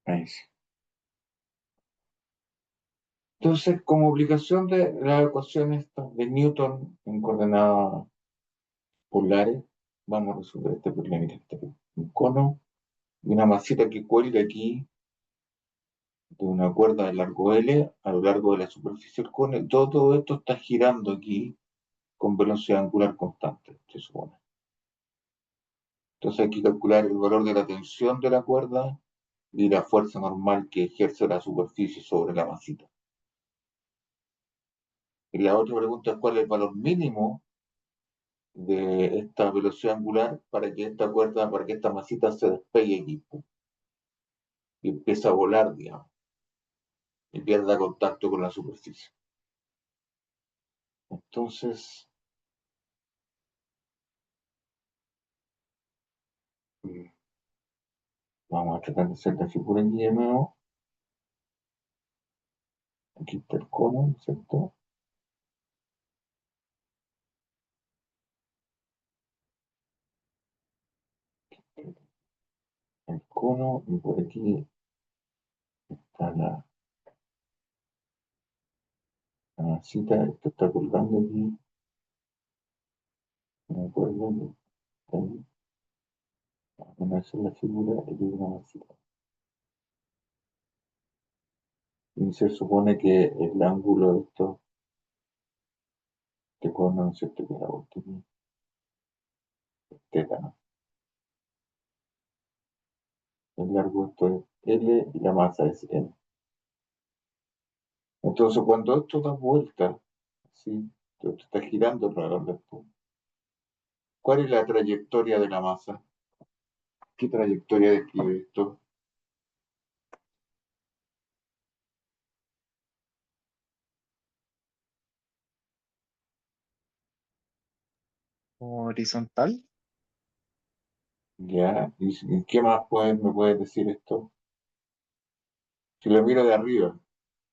Ahí sí. Entonces, como aplicación de las ecuaciones de Newton en coordenadas polares, vamos a resolver este problema. Mira, un cono y una masita que cuelga aquí de una cuerda de largo L a lo largo de la superficie del cono. Y todo esto está girando aquí con velocidad angular constante, se supone. Entonces hay que calcular el valor de la tensión de la cuerda y la fuerza normal que ejerce la superficie sobre la masita. Y la otra pregunta es cuál es el valor mínimo de esta velocidad angular para que esta cuerda, para que esta masita se despegue aquí y empiece a volar, digamos, y pierda contacto con la superficie. Entonces, vamos a tratar de hacer la figura aquí de nuevo. Aquí está el cono, ¿cierto? El cono, y por aquí está la masita, esto está colgando aquí, me acuerdo, está ahí. Vamos a hacer la figura y una masita. Y se supone que el ángulo de esto, este cono, ¿no es cierto? Que la vuelta aquí, es teta, ¿no? El largo esto es L y la masa es M. Entonces, cuando esto da vuelta, ¿sí? Esto está girando alrededor del punto. ¿Cuál es la trayectoria de la masa? ¿Qué trayectoria describe esto? Horizontal. ¿Ya? ¿Y qué más me puedes decir esto? Si lo miro de arriba,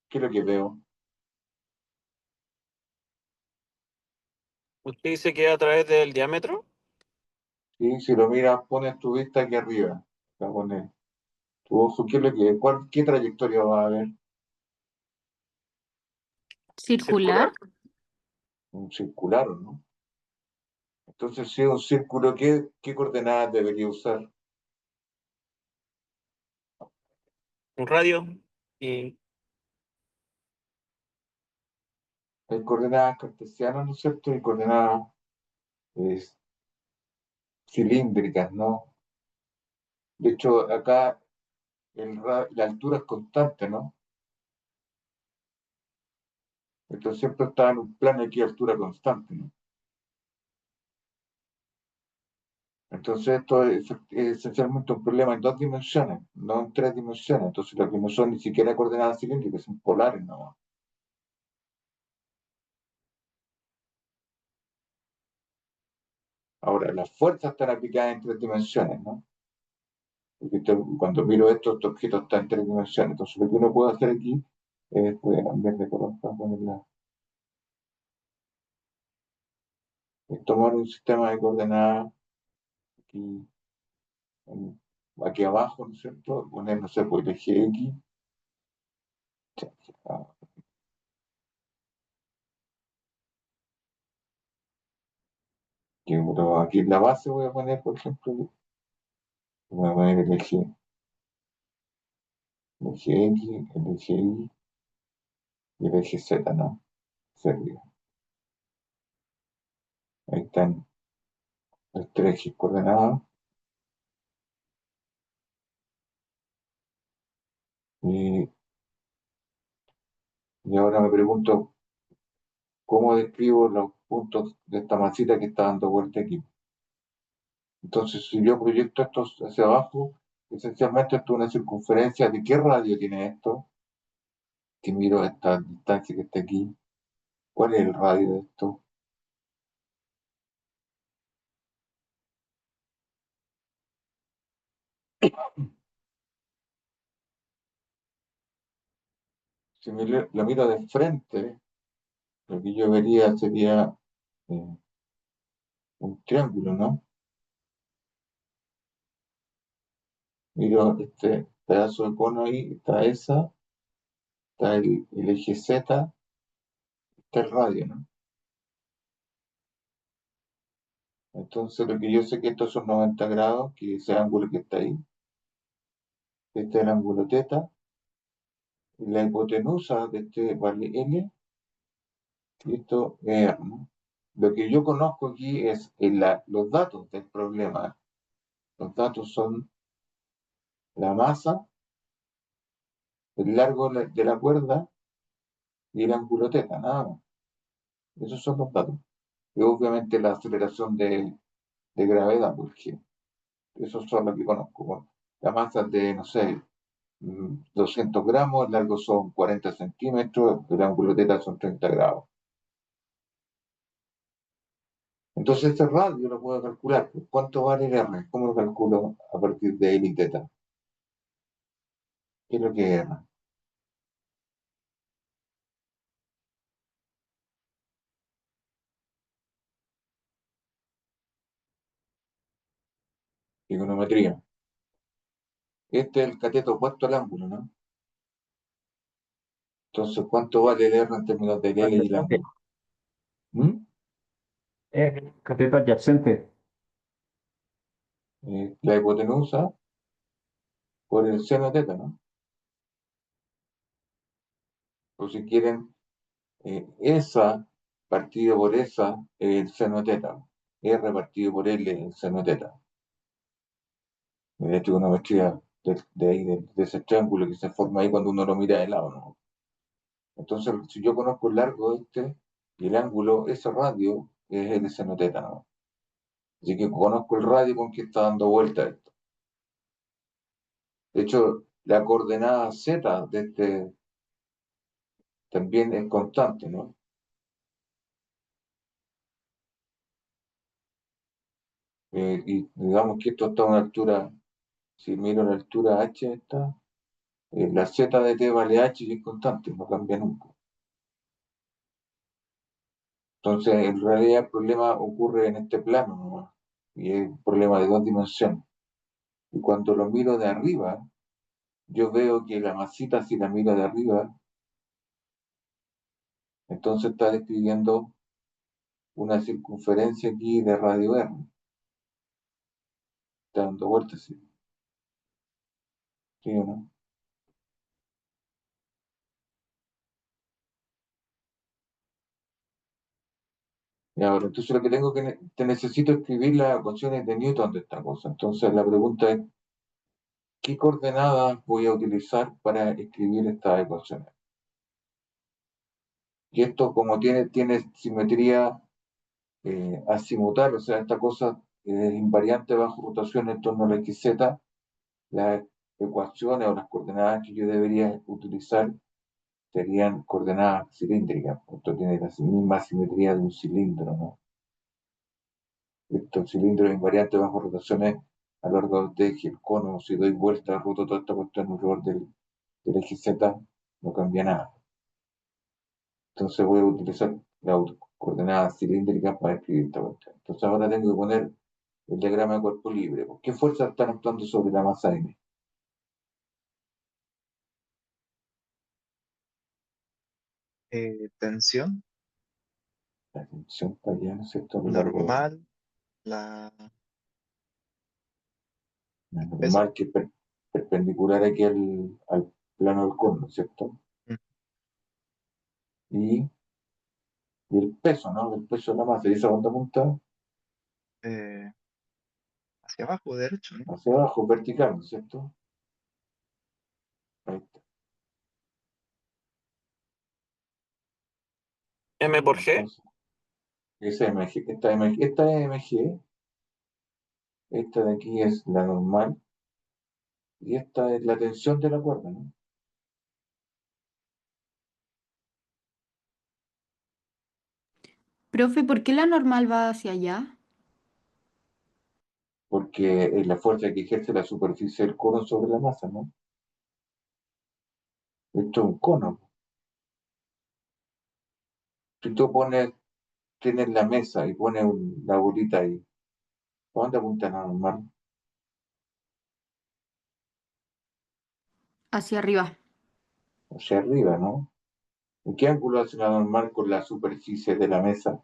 ¿qué es lo que veo? ¿Usted dice que a través del diámetro? ¿Sí? Si lo miras, pones tu vista aquí arriba. La pones tu ojo, ¿qué es lo que, qué trayectoria va a haber? Circular. Circular. Un circular, ¿o no? Entonces, si es un círculo, ¿qué coordenadas debería usar? Un radio. Y Hay coordenadas cartesianas, ¿no es cierto? Y coordenadas eh, cilíndricas, ¿no? De hecho, acá la altura es constante, ¿no? Entonces siempre está en un plano aquí altura constante, ¿no? Entonces esto es esencialmente un problema en dos dimensiones, no en tres dimensiones. Entonces lo que no son ni siquiera coordenadas cilíndricas, son polares, ¿no? Ahora, las fuerzas están aplicadas en tres dimensiones, ¿no? Porque cuando miro esto, este objeto está en tres dimensiones. Entonces lo que uno puede hacer aquí es puede cambiar de color para ponerla. Es tomar un sistema de coordenadas aquí, aquí abajo, ¿no es cierto? Poner, no sé, pues el eje X. Aquí en la base voy a poner, por ejemplo, voy a poner el eje X, el eje Y y el eje Z, ¿no? Hacia arriba. Ahí están los tres ejes coordenados. Y, y ahora me pregunto, ¿cómo describo los puntos de esta masita que está dando vuelta aquí? Entonces, si yo proyecto esto hacia abajo, esencialmente esto es una circunferencia. ¿De qué radio tiene esto? Si miro esta distancia que está aquí, ¿cuál es el radio de esto? Si lo miro de frente, lo que yo vería sería eh, un triángulo, ¿no? Miro pedazo de cono ahí, está esa, está el eje Z, está el radio, ¿no? Entonces, lo que yo sé que estos son 90 grados, que ese ángulo que está ahí, este es el ángulo teta, y la hipotenusa de este vale L, y esto es R, ¿no? Lo que yo conozco aquí es los datos del problema. Los datos son la masa, el largo de la cuerda y el ángulo teta, nada más. Esos son los datos. Y obviamente la aceleración de gravedad, porque esos son los que conozco. Bueno, la masa es de, no sé, 200 gramos, el largo son 40 centímetros, el ángulo teta son 30 grados. Entonces este radio lo puedo calcular. Pues, ¿cuánto vale el R? ¿Cómo lo calculo a partir de L y teta? ¿Qué es lo que es R? Trigonometría. Este es el cateto opuesto al ángulo, ¿no? Entonces, ¿cuánto vale el R en términos del L y el Adyacente. ángulo? ¿Mm? Cateto adyacente. La hipotenusa por el seno teta, ¿no? O si quieren, esa partido por esa es el seno teta. R partido por L es el seno teta. De trigonometría de ahí, de ese triángulo que se forma ahí cuando uno lo mira de lado, ¿no? Entonces, si yo conozco el largo este y el ángulo, ese radio es el seno teta, ¿no? Así que conozco el radio con que está dando vuelta esto. De hecho, la coordenada Z de este también es constante, ¿no? Y digamos que esto está a una altura, si miro la altura H, está, la Z de T vale H y es constante, no cambia nunca. Entonces, en realidad el problema ocurre en este plano, ¿no? Y es un problema de dos dimensiones. Y cuando lo miro de arriba, yo veo que la masita, si la miro de arriba, entonces está describiendo una circunferencia aquí de radio R. Está dando vueltas, ¿sí? ¿Sí o no? Y ahora, entonces lo que tengo que, te necesito escribir las ecuaciones de Newton de esta cosa. Entonces la pregunta es, ¿qué coordenadas voy a utilizar para escribir estas ecuaciones? Y esto como tiene simetría azimutal, o sea, esta cosa es invariante bajo rotación en torno a la XZ, las ecuaciones o las coordenadas que yo debería utilizar serían coordenadas cilíndricas. Esto tiene la misma simetría de un cilindro, ¿no? Estos cilindros invariantes bajo rotaciones a lo largo del eje, el cono, si doy vuelta, roto toda esta cuestión alrededor del eje Z, no cambia nada. Entonces voy a utilizar las coordenadas cilíndricas para escribir esta cuestión. Entonces ahora tengo que poner el diagrama de cuerpo libre. ¿Qué fuerzas están actuando sobre la masa M? Tensión La tensión para allá, ¿no es cierto? normal, la, La el peso. normal que es perpendicular aquí al plano del cono, ¿no es cierto? Mm, Y, y el peso, ¿no? El peso de la masa. Y esa cuando apunta eh, hacia abajo, derecho, ¿no? hacia abajo, vertical, ¿no es cierto? Ahí está. M por G. Entonces, esa MG, esta es MG, esta de aquí es la normal, y esta es la tensión de la cuerda, ¿no? Profe, ¿por qué la normal va hacia allá? Porque es la fuerza que ejerce la superficie del cono sobre la masa, ¿no? Esto es un cono. Si tú tienes la mesa y pones la bolita ahí, ¿a dónde apunta la normal? hacia arriba. hacia arriba, ¿no? ¿En qué ángulo hace la normal con la superficie de la mesa?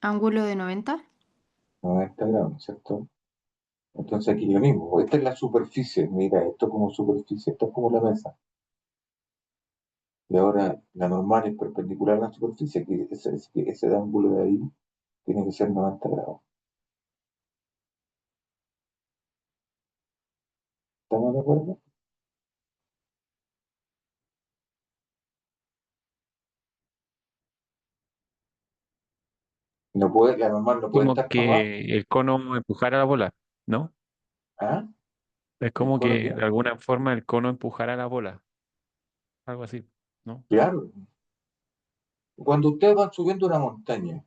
Ángulo de 90. 90 grados, ¿cierto? Entonces aquí lo mismo. Esta es la superficie. Mira, esto como superficie, esto es como la mesa. Y ahora la normal es perpendicular a la superficie, que ese ángulo de ahí tiene que ser 90 grados. ¿Estamos de acuerdo? No puede, la normal no puede Como estar para abajo. que el cono empujara la bola, ¿no? ¿Ah? Es ¿El como cono que qué? de alguna forma el cono empujara la bola, algo así, ¿no? Claro. Cuando ustedes van subiendo una montaña,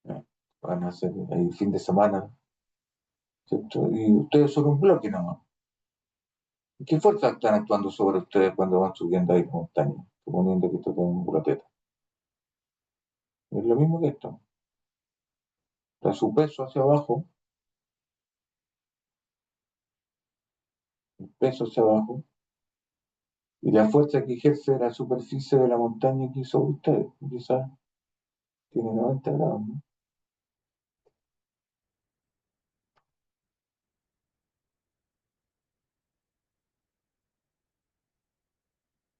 ¿eh? Van a hacer ahí fin de semana, ¿cierto? Y ustedes son un bloque nomás. ¿Qué fuerzas están actuando sobre ustedes cuando van subiendo ahí la montaña? Suponiendo que esto tiene un buloteta. Es lo mismo que esto. Está su peso hacia abajo, el peso hacia abajo, y la fuerza que ejerce la superficie de la montaña aquí sobre ustedes. Quizás tiene 90 grados, ¿no?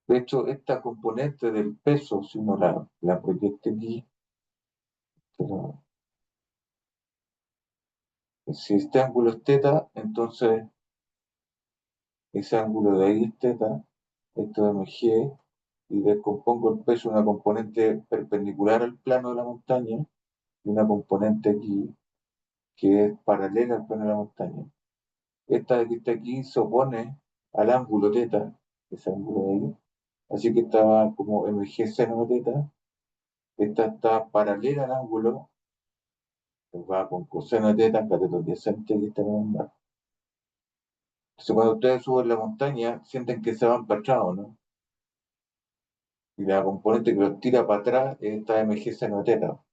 De hecho, esta componente del peso, si uno la proyecta aquí, pero si este ángulo es teta, entonces ese ángulo de ahí es teta, esto es mg, y descompongo el peso en una componente perpendicular al plano de la montaña y una componente aquí que es paralela al plano de la montaña. Esta que está aquí se opone al ángulo teta, ese ángulo de ahí, así que estaba como mg seno de teta, esta está paralela al ángulo, va con coseno de teta, cateto adyacente y esta misma. Entonces cuando ustedes suben la montaña, sienten que se van para atrás, ¿no? Y la componente que los tira para atrás es esta mg seno de teta.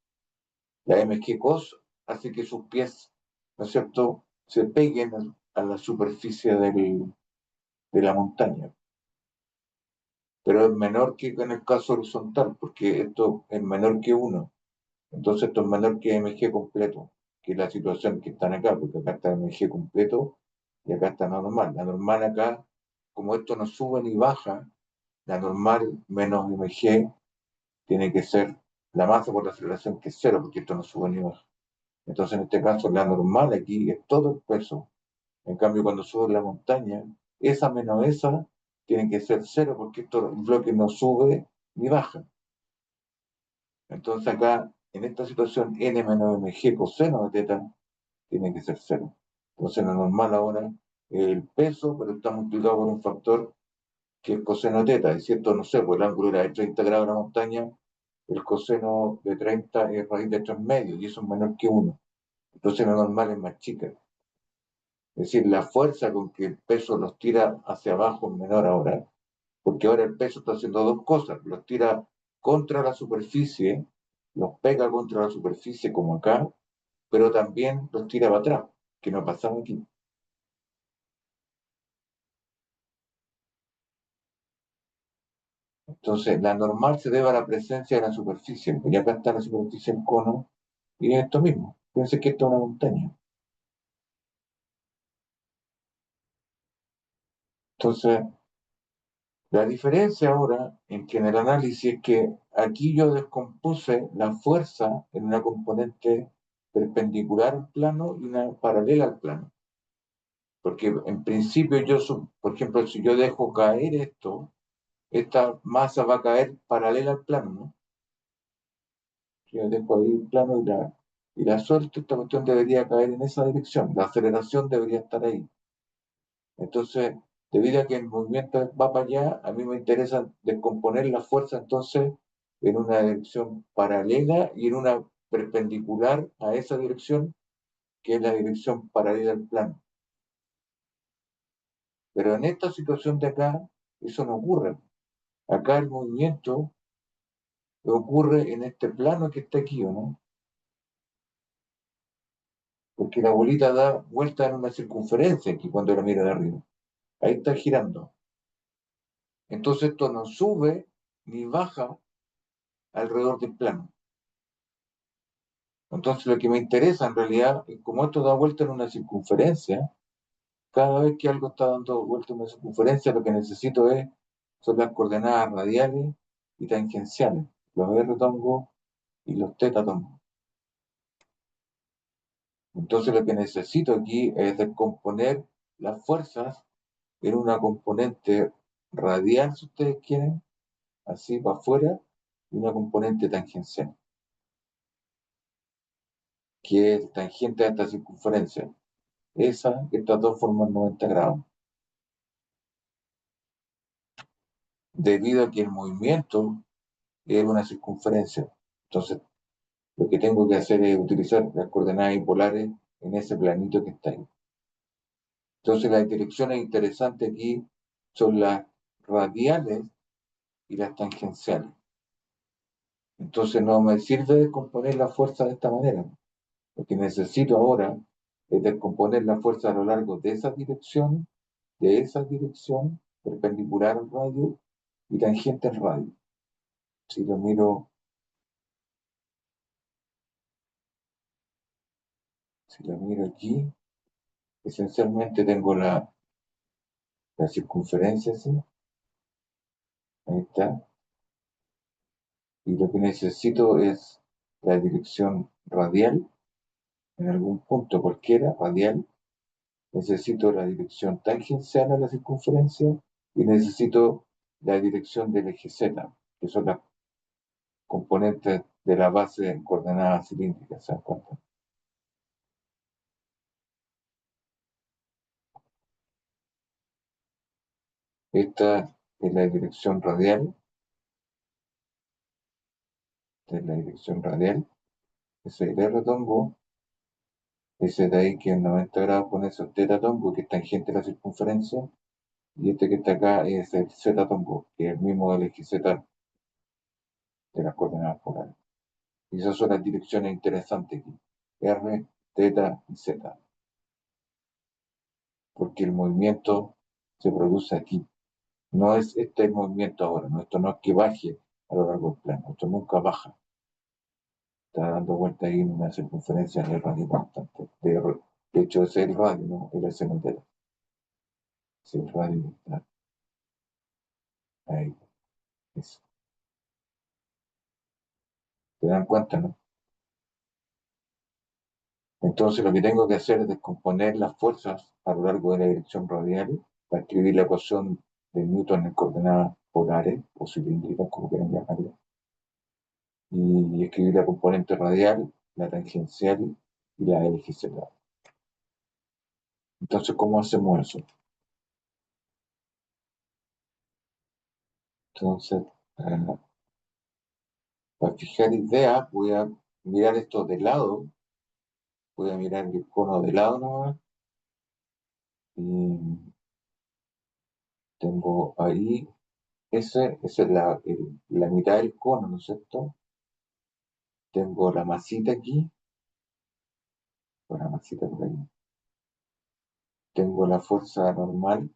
La mg cos hace que sus pies, ¿no es cierto?, se peguen a la superficie de la montaña. Pero es menor que en el caso horizontal, porque esto es menor que 1. Entonces esto es menor que mg completo, que es la situación que están acá, porque acá está mg completo y acá está normal. La normal acá, como esto no sube ni baja, la normal menos mg tiene que ser la masa por la aceleración, que es 0, porque esto no sube ni baja. Entonces, en este caso, la normal aquí es todo el peso. En cambio, cuando sube la montaña, esa menos esa tiene que ser 0, porque esto, el bloque no sube ni baja. Entonces, acá, en esta situación, n menos mg coseno de teta tiene que ser 0. Entonces, la normal ahora es el peso, pero está multiplicado por un factor que es coseno de teta. Es cierto, no sé, pues el ángulo era de 30 grados en la montaña, el coseno de 30 es raíz de 3 medios, y eso es menor que 1. Entonces, la normal es más chica. Es decir, la fuerza con que el peso los tira hacia abajo es menor ahora, porque ahora el peso está haciendo dos cosas, los tira contra la superficie, los pega contra la superficie como acá, pero también los tira para atrás, que no pasaba aquí. Entonces, la normal se debe a la presencia de la superficie, y acá está la superficie del cono, y es esto mismo. Piensen que esto es una montaña. Entonces, la diferencia ahora en que en el análisis es que aquí yo descompuse la fuerza en una componente perpendicular al plano y una paralela al plano. Porque en principio por ejemplo, si yo dejo caer esto, esta masa va a caer paralela al plano, ¿no? Si yo dejo ahí el plano y la suelto, esta cuestión debería caer en esa dirección. La aceleración debería estar ahí. Entonces, debido a que el movimiento va para allá, a mí me interesa descomponer la fuerza entonces en una dirección paralela y en una perpendicular a esa dirección, que es la dirección paralela al plano. Pero en esta situación de acá, eso no ocurre. Acá el movimiento ocurre en este plano que está aquí, ¿o no? Porque la bolita da vuelta en una circunferencia aquí cuando la miro de arriba. Ahí está girando. Entonces esto no sube ni baja alrededor del plano. Entonces lo que me interesa en realidad es como esto da vuelta en una circunferencia, cada vez que algo está dando vuelta en una circunferencia, lo que necesito son las coordenadas radiales y tangenciales, los r tongos y los θ tongos. Entonces lo que necesito aquí es descomponer las fuerzas en una componente radial, si ustedes quieren, así para afuera, y una componente tangencial, que es tangente a esta circunferencia. Estas dos forman 90 grados. Debido a que el movimiento es una circunferencia. Entonces, lo que tengo que hacer es utilizar las coordenadas impolares en ese planito que está ahí. Entonces, las direcciones interesantes aquí son las radiales y las tangenciales. Entonces, no me sirve descomponer la fuerza de esta manera. Lo que necesito ahora es descomponer la fuerza a lo largo de esa dirección, perpendicular al radio y tangente al radio. Si lo miro, aquí, esencialmente tengo la circunferencia, ¿sí? Ahí está. Y lo que necesito es la dirección radial, en algún punto cualquiera, radial. Necesito la dirección tangencial a la circunferencia y necesito la dirección del eje Z, que son las componentes de la base en coordenadas cilíndricas, ¿se dan cuenta? Esta es la dirección radial, ese es el R tongo, ese de ahí que es 90 grados con ese θ tongo, que es tangente a la circunferencia, y este que está acá es el Z tongo, que es el mismo del eje Z de las coordenadas polares. Y esas son las direcciones interesantes aquí, R, θ y Z, porque el movimiento se produce aquí. No es este el movimiento ahora, no, esto no es que baje a lo largo del plano, esto nunca baja. Está dando vuelta ahí en una circunferencia de radio constante. De hecho, ese es el radio, ¿no? El SMT. Es el radio que está ahí. Eso. ¿Te dan cuenta, no? Entonces, lo que tengo que hacer es descomponer las fuerzas a lo largo de la dirección radial para escribir la ecuación de Newton en coordenadas polares o cilíndricas, como quieran llamarla. Y escribir la componente radial, la tangencial y la LGZ. Entonces, ¿cómo hacemos eso? Entonces, para fijar ideas, voy a mirar esto de lado, voy a mirar el cono de lado nomás, y tengo ahí, esa es la mitad del cono, ¿no es cierto? Tengo la masita aquí, con la masita por ahí. Tengo la fuerza normal,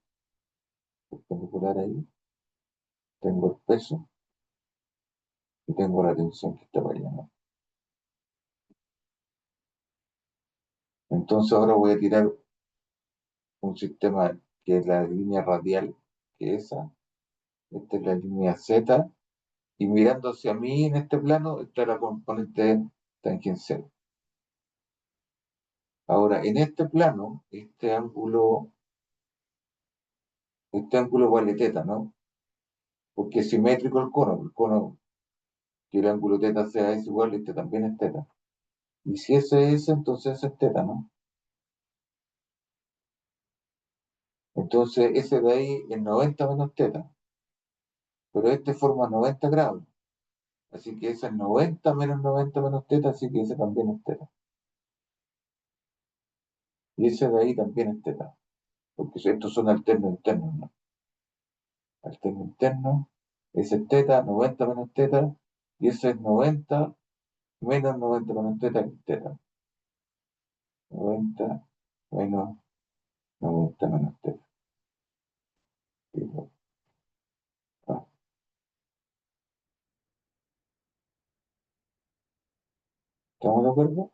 perpendicular ahí. Tengo el peso y tengo la tensión que está para allá, ¿no? Entonces ahora voy a tirar un sistema que es la línea radial, que es esa. Esta es la línea Z. Y mirando hacia mí en este plano está la componente tangencial. Ahora, en este plano, este ángulo vale θ, ¿no? Porque es simétrico el cono, que el ángulo θ sea es igual, este también es θ. Y si ese es, entonces es θ, ¿no? Entonces ese de ahí es 90 menos θ, pero este forma 90 grados. Así que ese es 90 menos 90 menos θ, así que ese también es θ. Y ese de ahí también es θ, porque estos son alternos internos, ¿no? Alterno interno, ese es θ, 90 menos θ, Y ese es 90 menos 90 menos teta, que es teta. 90 menos 90 menos teta. Fijo. Ah, ¿estamos de acuerdo?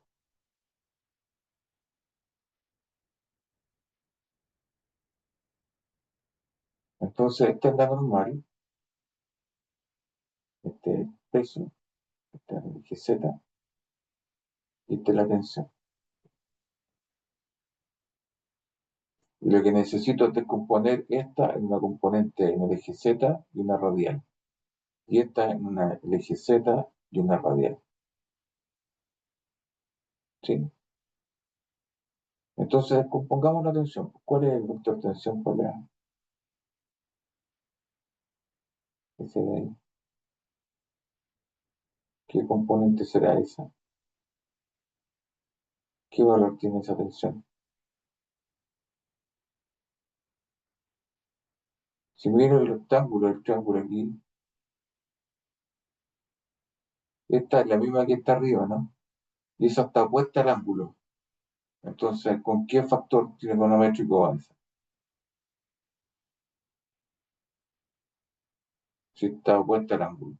Entonces, esta es la normal, este es el peso, este es el eje Z, y esta es la tensión. Y lo que necesito es descomponer esta en una componente en el eje Z y una radial. Y esta en el eje Z y una radial. ¿Sí? Entonces, descompongamos la tensión. ¿Cuál es el vector tensión? ¿Cuál es? Ese de ahí. ¿Qué componente será esa? ¿Qué valor tiene esa tensión? Si miro el rectángulo, el triángulo aquí, esta es la misma que está arriba, ¿no? Y esa está opuesta al ángulo. Entonces, ¿con qué factor trigonométrico va esa? Si está opuesta al ángulo.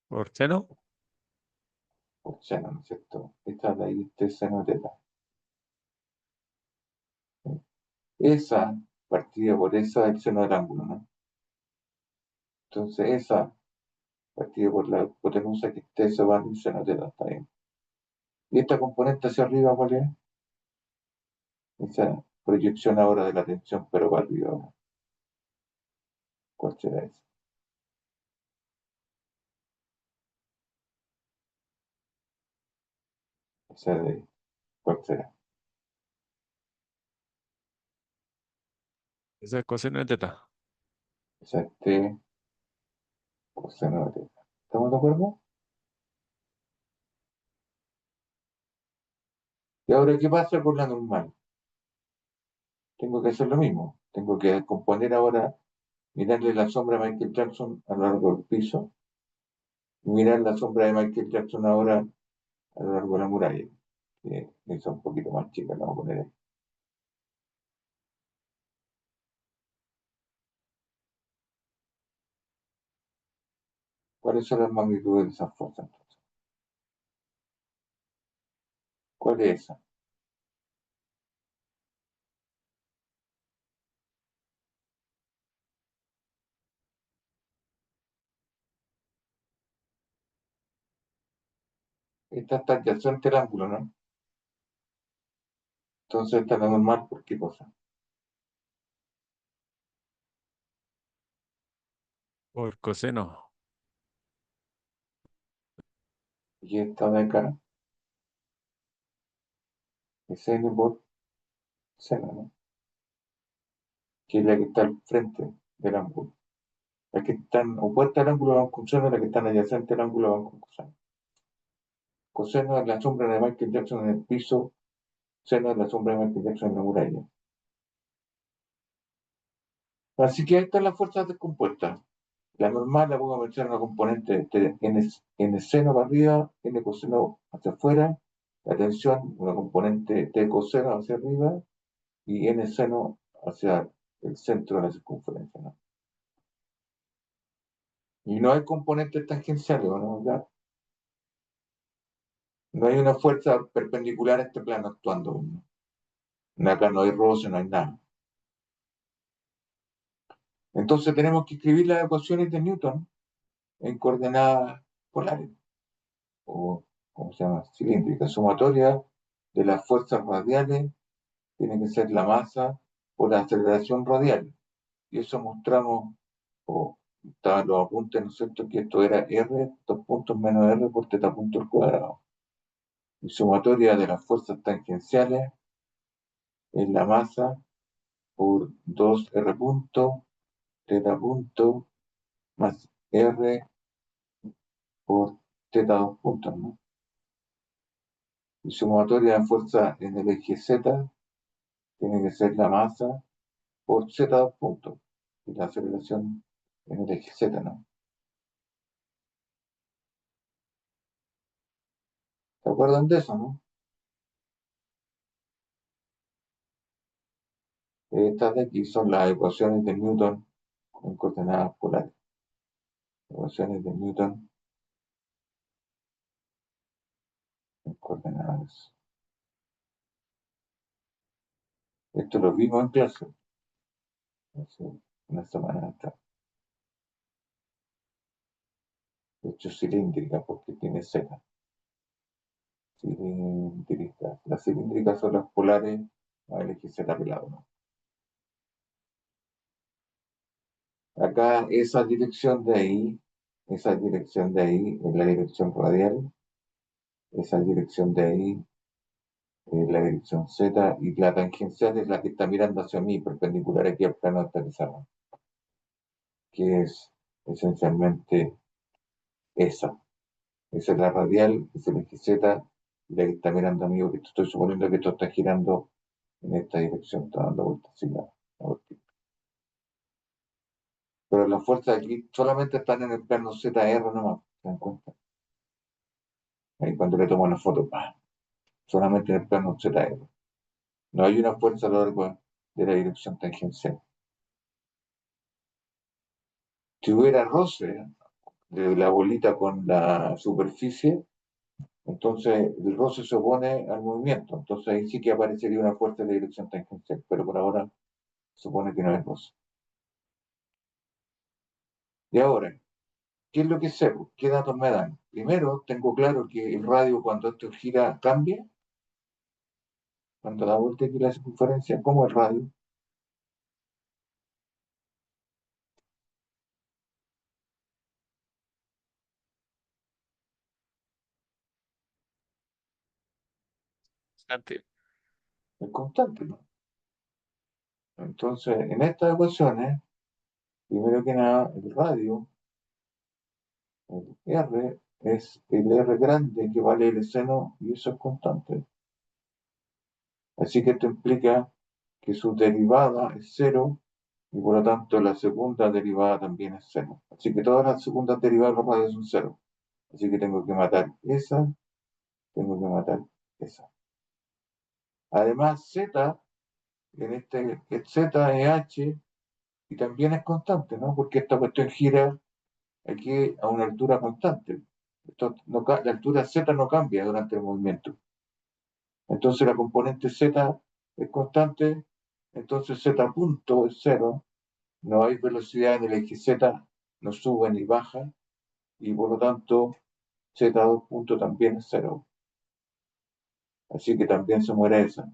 ¿Por seno? Por seno, ¿no es cierto? Esta de ahí, este seno teta. Esa partida por esa es el seno del ángulo, ¿no? Entonces, esa partida por la hipotenusa que esté se va en seno teta, está bien. Y esta componente hacia arriba, ¿cuál es? Esa proyección ahora de la tensión, pero para arriba ahora. ¿Cuál será esa? Esa de, ¿cuál será? Ese es coseno de teta. Esa es T coseno de teta. ¿Estamos de acuerdo? Y ahora, ¿qué pasa con la normal? Tengo que hacer lo mismo. Tengo que componer ahora, mirarle la sombra a Michael Jackson a lo largo del piso y mirar la sombra de Michael Jackson ahora a lo largo de la muralla, que es un poquito más chica, la vamos a poner ahí. ¿Cuáles son las magnitudes de esas fuerzas entonces? ¿Cuál es esa? Esta está adyacente al ángulo, ¿no? Entonces esta es la normal, ¿por qué cosa? Por coseno. Y esta de acá es n por seno, ¿no? Que es la que está al frente del ángulo. Las que están opuestas al ángulo van con seno, las que están adyacentes al ángulo van con coseno. Coseno es la sombra de Michael Jackson en el piso, seno es la sombra de Michael Jackson en la muralla. Así que esta es la fuerza descompuesta. La normal la puedo meter en una componente de n seno para arriba, n coseno hacia afuera, la tensión, una componente t coseno hacia arriba y n seno hacia el centro de la circunferencia, ¿no? Y no hay componentes tangenciales, ¿no? Ya no hay una fuerza perpendicular a este plano actuando, ¿no? Acá no hay roce, no hay nada. Entonces tenemos que escribir las ecuaciones de Newton en coordenadas polares, o ¿cómo se llama? Cilíndricas. Sumatoria de las fuerzas radiales tiene que ser la masa por la aceleración radial. Y eso mostramos, o estaban los apuntes, ¿no es cierto?, que esto era R, 2 puntos menos R por teta punto al cuadrado. Y sumatoria de las fuerzas tangenciales es la masa por 2R punto, teta punto, más R por teta 2 puntos, ¿no? Y sumatoria de fuerza en el eje Z tiene que ser la masa por Z 2 puntos. Y la aceleración en el eje Z, ¿no? ¿Se acuerdan de eso, no? Estas de aquí son las ecuaciones de Newton en coordenadas polares. Ecuaciones de Newton en coordenadas. Esto lo vimos en clase hace una semana atrás. De hecho, cilíndrica porque tiene Z. Cilíndrica. Las cilíndricas son las polares al eje Z pelado, ¿no? Acá esa dirección de ahí es la dirección radial, esa dirección de ahí es la dirección Z y la tangencial es la que está mirando hacia mí, perpendicular aquí al plano aterrizado, que es esencialmente esa. Esa es la radial, es el eje Z y la que está mirando a mí, porque estoy suponiendo que esto está girando en esta dirección, está dando vueltas así la vuelta. Pero las fuerzas aquí solamente están en el plano ZR nomás, ¿se dan cuenta? Ahí cuando le tomo la foto, ¡pam! Solamente en el plano ZR. No hay una fuerza a lo largo de la dirección tangencial. Si hubiera roce de la bolita con la superficie, entonces el roce se opone al movimiento. Entonces ahí sí que aparecería una fuerza de dirección tangencial, pero por ahora se supone que no hay roce. Y ahora, ¿qué es lo que sé? ¿Qué datos me dan? Primero, tengo claro que el radio cuando esto gira cambia, cuando da vuelta aquí la circunferencia, como el radio. Constante. Es constante, ¿no? Entonces, en estas ecuaciones, primero que nada, el radio, el R, es el R grande que vale el seno y eso es constante. Así que esto implica que su derivada es cero y por lo tanto la segunda derivada también es cero. Así que todas las segundas derivadas de los radios son cero. Así que tengo que matar esa, tengo que matar esa. Además, Z, en este Z es H y también es constante, ¿no? Porque esta cuestión gira aquí a una altura constante. La altura Z no cambia durante el movimiento. Entonces la componente Z es constante, entonces Z punto es cero, no hay velocidad en el eje Z, no sube ni baja, y por lo tanto Z2 punto también es cero. Así que también se muere esa.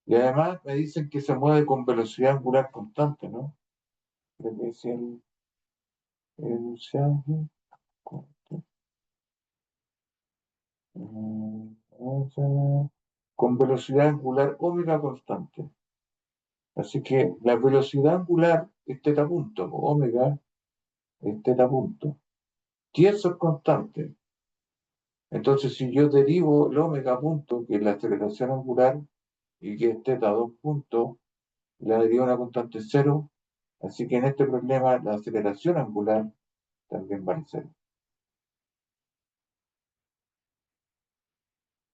Y además me dicen que se mueve con velocidad angular constante, ¿no? Creo que es el con velocidad angular ómega constante. Así que la velocidad angular es teta punto, omega es teta punto. Y eso es constante. Entonces, si yo derivo el omega punto, que es la aceleración angular, y que es teta 2 puntos, la derivo a una constante cero, así que en este problema la aceleración angular también vale cero.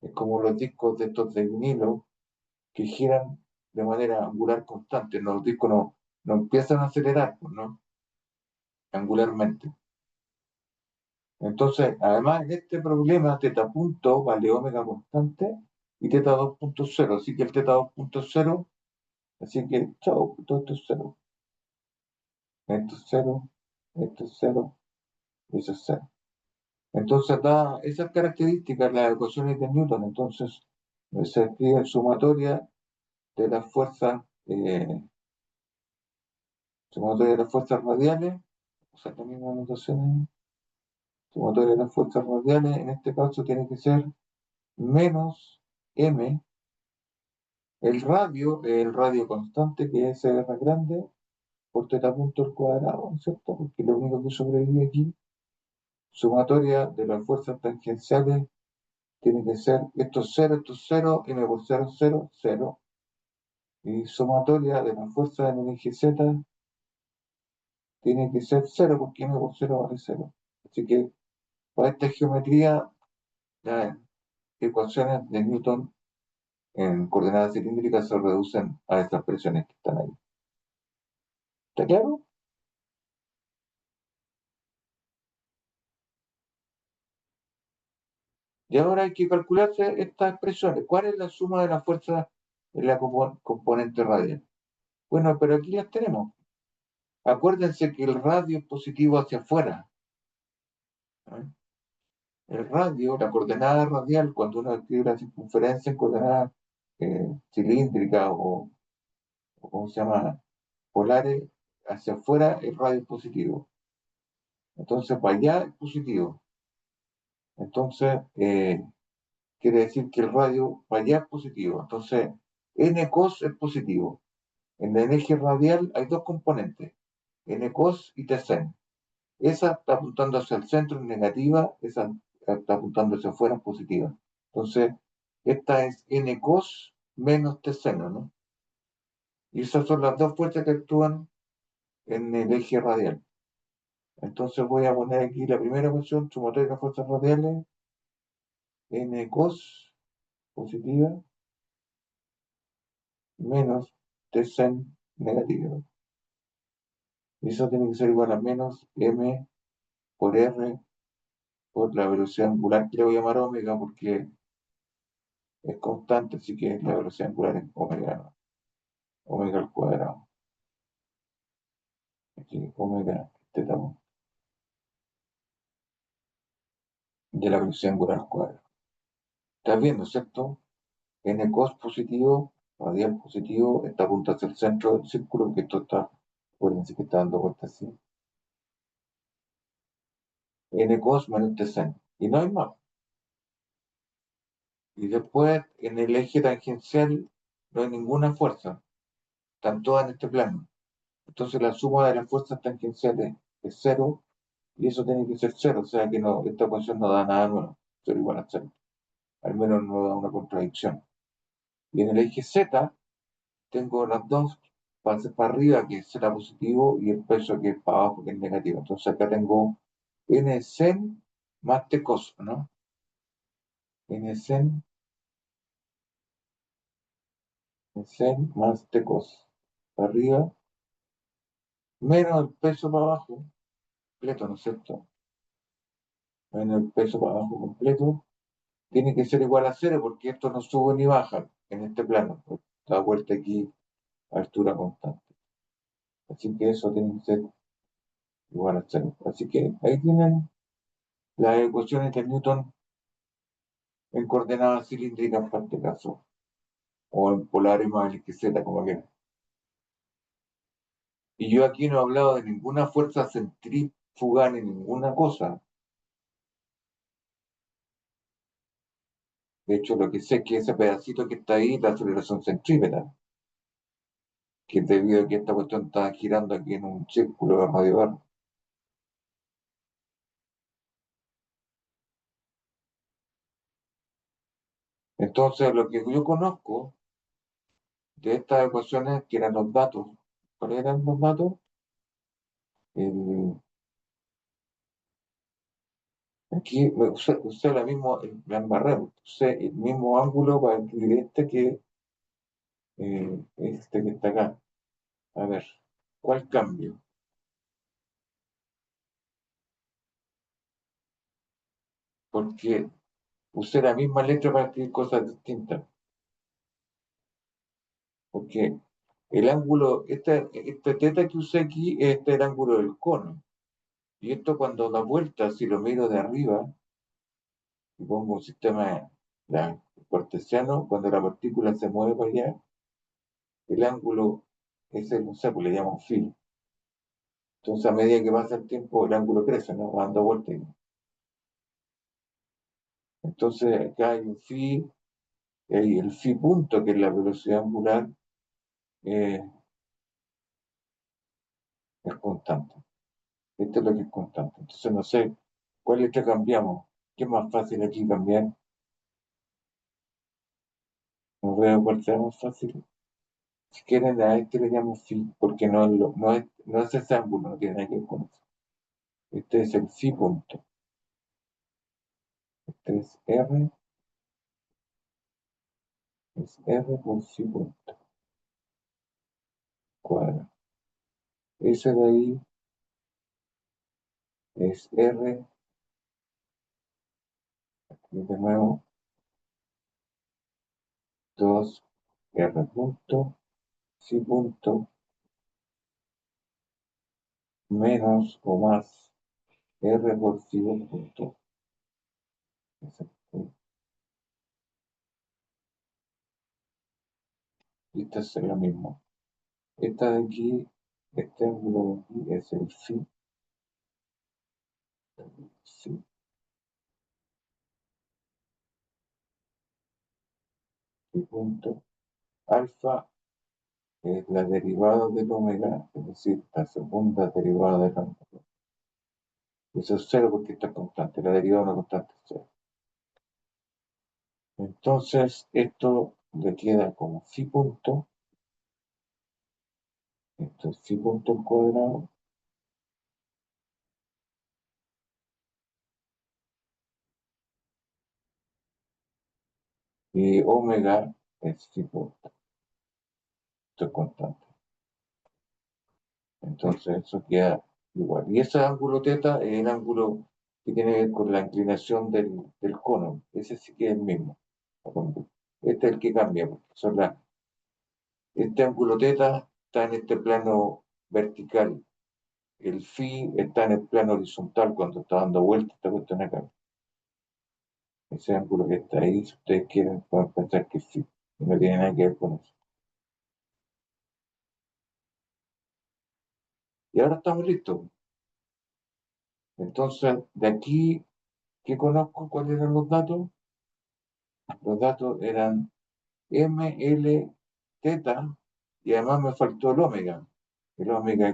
Es como los discos de estos de vinilo que giran de manera angular constante. Los discos no empiezan a acelerar, pues, ¿no? Angularmente. Entonces, además, en este problema, teta punto vale omega constante y teta 2.0. Así que el teta 2.0, así que, chao, todo esto es cero. Esto es cero, esto es cero, eso es cero. Entonces, da esas características las ecuaciones de Newton. Entonces, se escribe sumatoria de las fuerzas, sumatoria de las fuerzas radiales, o sea, la misma notación, sumatoria de las fuerzas radiales, en este caso tiene que ser menos m. El radio constante, que es R grande, por teta punto al cuadrado, ¿cierto? Porque lo único que sobrevive aquí, sumatoria de las fuerzas tangenciales, tiene que ser esto es 0, m por 0, 0, 0. Y sumatoria de las fuerzas en el eje Z tiene que ser 0, porque m por 0 vale 0. Así que para esta geometría las ecuaciones de Newton en coordenadas cilíndricas se reducen a estas expresiones que están ahí. ¿Está claro? Y ahora hay que calcularse estas expresiones. ¿Cuál es la suma de la fuerza en la componente radial? Bueno, pero aquí las tenemos. Acuérdense que el radio es positivo hacia afuera. ¿Eh? El radio, la coordenada radial, cuando uno escribe la circunferencia en coordenadas cilíndricas o ¿cómo se llama? Polares, hacia afuera el radio es positivo. Entonces, para allá es positivo. Entonces, quiere decir que el radio para allá es positivo. Entonces, n cos es positivo. En el eje radial hay dos componentes, n cos y Tsen. Esa está apuntando hacia el centro en negativa, esa está apuntando hacia afuera en positiva. Entonces, esta es n cos menos Tseno, ¿no? Y esas son las dos fuerzas que actúan en el eje radial. Entonces voy a poner aquí la primera ecuación, sumatoria de las fuerzas radiales, n cos positiva menos Tsen negativa. Y eso tiene que ser igual a menos m por r por la velocidad angular, que le voy a llamar omega porque es constante, así que la velocidad angular es omega, omega al cuadrado. Aquí omega teta de la velocidad angular al cuadrado. ¿Estás viendo, cierto? N cos positivo, radial positivo, está apuntando hacia el centro del círculo, porque esto está, acuérdense que está dando vueltas así. N cos menos Tsen. Y no hay más. Y después, en el eje tangencial, no hay ninguna fuerza. Están todas en este plano. Entonces la suma de las fuerzas tangenciales es cero, y eso tiene que ser cero, o sea que no, esta ecuación no da nada nuevo, cero igual a cero. Al menos no da una contradicción. Y en el eje Z tengo las dos para arriba, que es Z positivo, y el peso que es para abajo, que es negativo. Entonces acá tengo n sen más t cos, ¿no? N sen más t cos. Para arriba, menos el peso para abajo, completo, ¿no es cierto? Menos el peso para abajo completo, tiene que ser igual a cero porque esto no sube ni baja en este plano. Da vuelta aquí a altura constante. Así que eso tiene que ser igual a cero. Así que ahí tienen las ecuaciones de Newton en coordenadas cilíndricas para este caso, o en polares más el que z, como quieran. Y yo aquí no he hablado de ninguna fuerza centrífuga ni ninguna cosa. De hecho, lo que sé es que ese pedacito que está ahí, la aceleración centrípeta, que es debido a que esta cuestión está girando aquí en un círculo de radio verde. Entonces, lo que yo conozco de estas ecuaciones, que eran los datos, ¿cuáles eran los datos? El- aquí usé la misma, la embarré, usé el mismo ángulo para escribir este que está acá. A ver, ¿cuál cambio? Porque usé la misma letra para escribir cosas distintas. Porque el ángulo, este teta que usé aquí, este es el ángulo del cono. Y esto cuando da vuelta, si lo miro de arriba, y pongo un sistema cartesiano, cuando la partícula se mueve para allá, el ángulo es el, no sé, pues le llaman phi. Entonces, a medida que pasa el tiempo, el ángulo crece, ¿no? Va dando vueltas. Entonces, acá hay un phi, y el phi punto, que es la velocidad angular, eh, es constante. Esto es lo que es constante. Entonces, no sé, ¿cuál letra cambiamos? ¿Qué es más fácil aquí cambiar? No veo cuál sea más fácil. Si quieren, a este le llamo phi, porque no es ese ángulo, no tiene nada que ver con eso. Este es el phi punto. Este es R por psi punto cuadrado. Ese de ahí es R, y de nuevo, 2 R punto, psi punto, menos o más R por psi punto. Exacto. Y esta es lo mismo. Esta de aquí, este ángulo de aquí es el phi, psi, psi punto. Alfa es la derivada del omega, es decir, la segunda derivada del ángulo. Eso es cero porque está constante, la derivada de una constante es cero. Entonces, esto le queda como phi punto, esto es phi punto al cuadrado, y omega es phi punto, esto es constante. Entonces, eso queda igual. Y ese ángulo teta es el ángulo que tiene que ver con la inclinación del cono. Ese sí que es el mismo. Este es el que cambia, porque este ángulo teta está en este plano vertical. El phi está en el plano horizontal cuando está dando vuelta esta cuestión acá. Ese ángulo que está ahí, si ustedes quieren, pueden pensar que es phi. Y no tiene nada que ver con eso. Y ahora estamos listos. Entonces, de aquí, ¿qué conozco? ¿Cuáles eran los datos? Los datos eran M, L, teta, y además me faltó el omega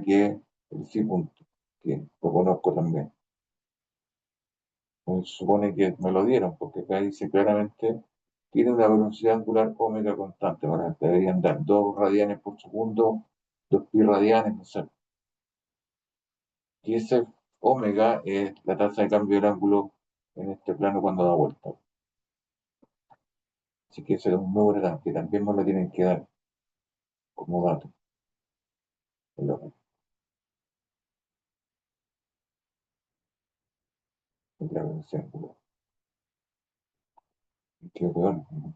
que es el phi punto, que lo conozco también. Se supone que me lo dieron, porque acá dice claramente, tiene una velocidad angular omega constante, ahora deberían dar 2 radianes por segundo, 2 pi radianes, no sé. Y ese omega es la tasa de cambio del ángulo en este plano cuando da vuelta. Así que ese es un número que también me lo tienen que dar como dato. El omega, la velocidad angular. Qué peor, ¿no?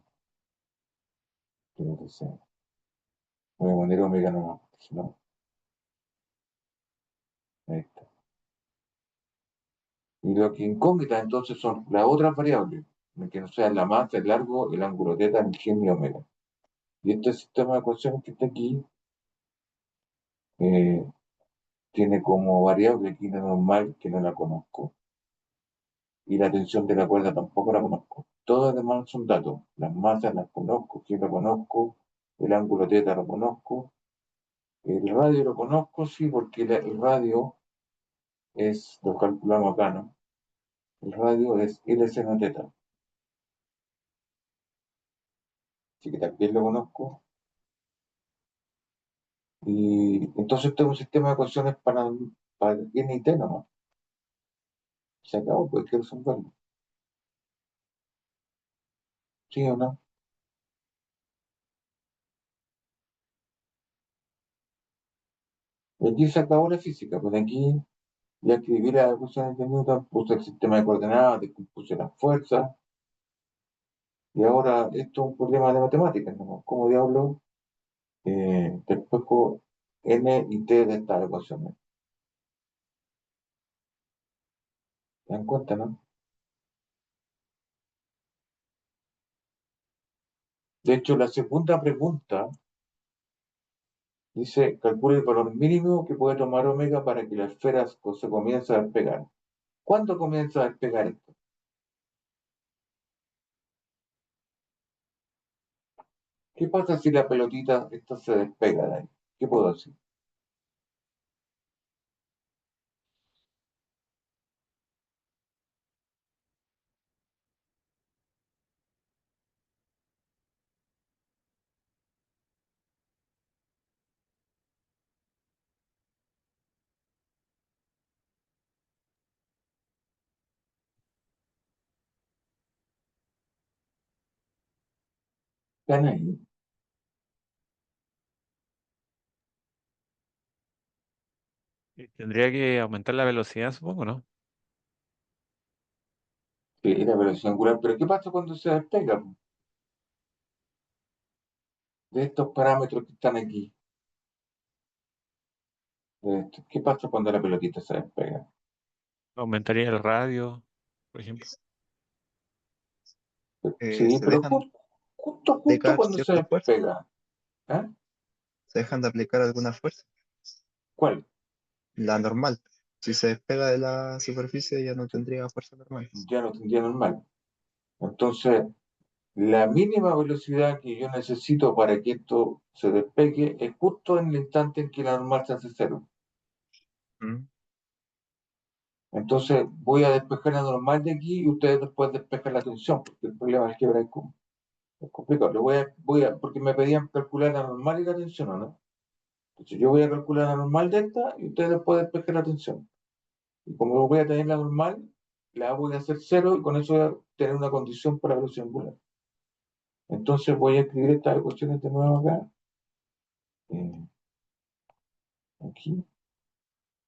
Tiene que ser. Voy a poner omega nomás, porque si no, ahí está. Y lo que incógnita entonces son las otras variables, que no sean la masa, el largo, el ángulo teta, el gen y omega. Y este sistema de ecuaciones que está aquí eh, tiene como variable aquí la normal, que no la conozco, y la tensión de la cuerda tampoco la conozco. Todas las demás son datos. Las masas las conozco, que lo conozco, el ángulo teta lo conozco, el radio lo conozco, sí, porque el radio es, lo calculamos acá, ¿no? El radio es L seno teta, así que también lo conozco. Y entonces tengo un sistema de ecuaciones para N y T nomás. Se acabó, pues hay que resolverlo. ¿Sí o no? Y aquí se acabó la física, pues aquí ya escribí las ecuaciones de Newton, puse el sistema de coordenadas, puse las fuerzas, y ahora esto es un problema de matemáticas, ¿no? ¿Cómo diablo despejo N y T de estas ecuaciones? ¿Se dan cuenta, no? De hecho, la segunda pregunta dice, calcule el valor mínimo que puede tomar omega para que la esfera se comience a despegar. ¿Cuándo comienza a despegar esto? ¿Qué pasa si la pelotita esta se despega de ahí? ¿Qué puedo hacer? están ahí. Y tendría que aumentar la velocidad, supongo, ¿no? Sí, la velocidad angular. Pero ¿qué pasa cuando se despega, po, de estos parámetros que están aquí? De estos? ¿Qué pasa cuando la pelotita se despega? Aumentaría el radio, por ejemplo. Sí, Se pero dejan justo aplicar cuando se ciertas fuerzas, despega. ¿Ah? se dejan de aplicar alguna fuerza, ¿Cuál? la normal. Si se despega de la superficie ya no tendría fuerza normal. Ya no tendría normal. Entonces, la mínima velocidad que yo necesito para que esto se despegue es justo en el instante en que la normal se hace cero. Mm. Entonces voy a despejar la normal de aquí y ustedes después despejan la tensión, porque el problema es que es complicado. Porque me pedían calcular la normal y la tensión, ¿o no? Entonces yo voy a calcular la normal de esta y ustedes después despejan la tensión. Y como voy a tener la normal, la voy a hacer cero y con eso voy a tener una condición para velocidad angular. Entonces voy a escribir estas ecuaciones de nuevo acá. eh, Aquí,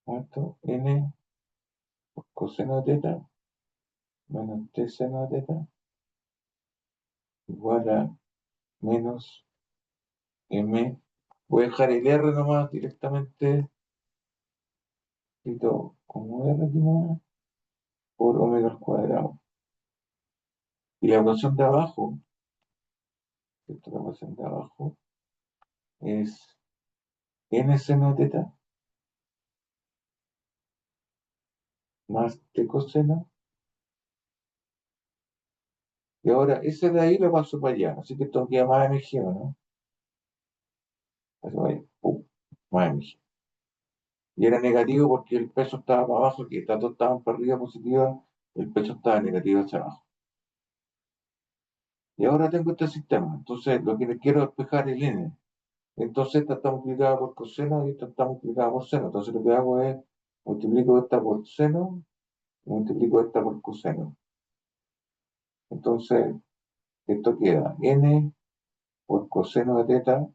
¿cuánto? N por coseno de teta menos t seno de teta igual a menos m. Voy a dejar el r nomás directamente, escrito como r aquí nomás, por omega al cuadrado. Y la ecuación de abajo, ¿cierto? La ecuación de abajo es n seno de teta más t coseno. Y ahora ese de ahí lo paso para allá. Así que esto queda más mg, ¿no? Eso va ahí, pum, más mg. Y era negativo porque el peso estaba para abajo, que estas dos estaban para arriba positiva, el peso estaba negativo hacia abajo. Y ahora tengo este sistema. Entonces, lo que le quiero despejar es el n. Entonces, esta está multiplicada por coseno y esta está multiplicada por seno. Entonces, lo que hago es multiplico esta por seno y multiplico esta por coseno. Entonces, esto queda n por coseno de teta.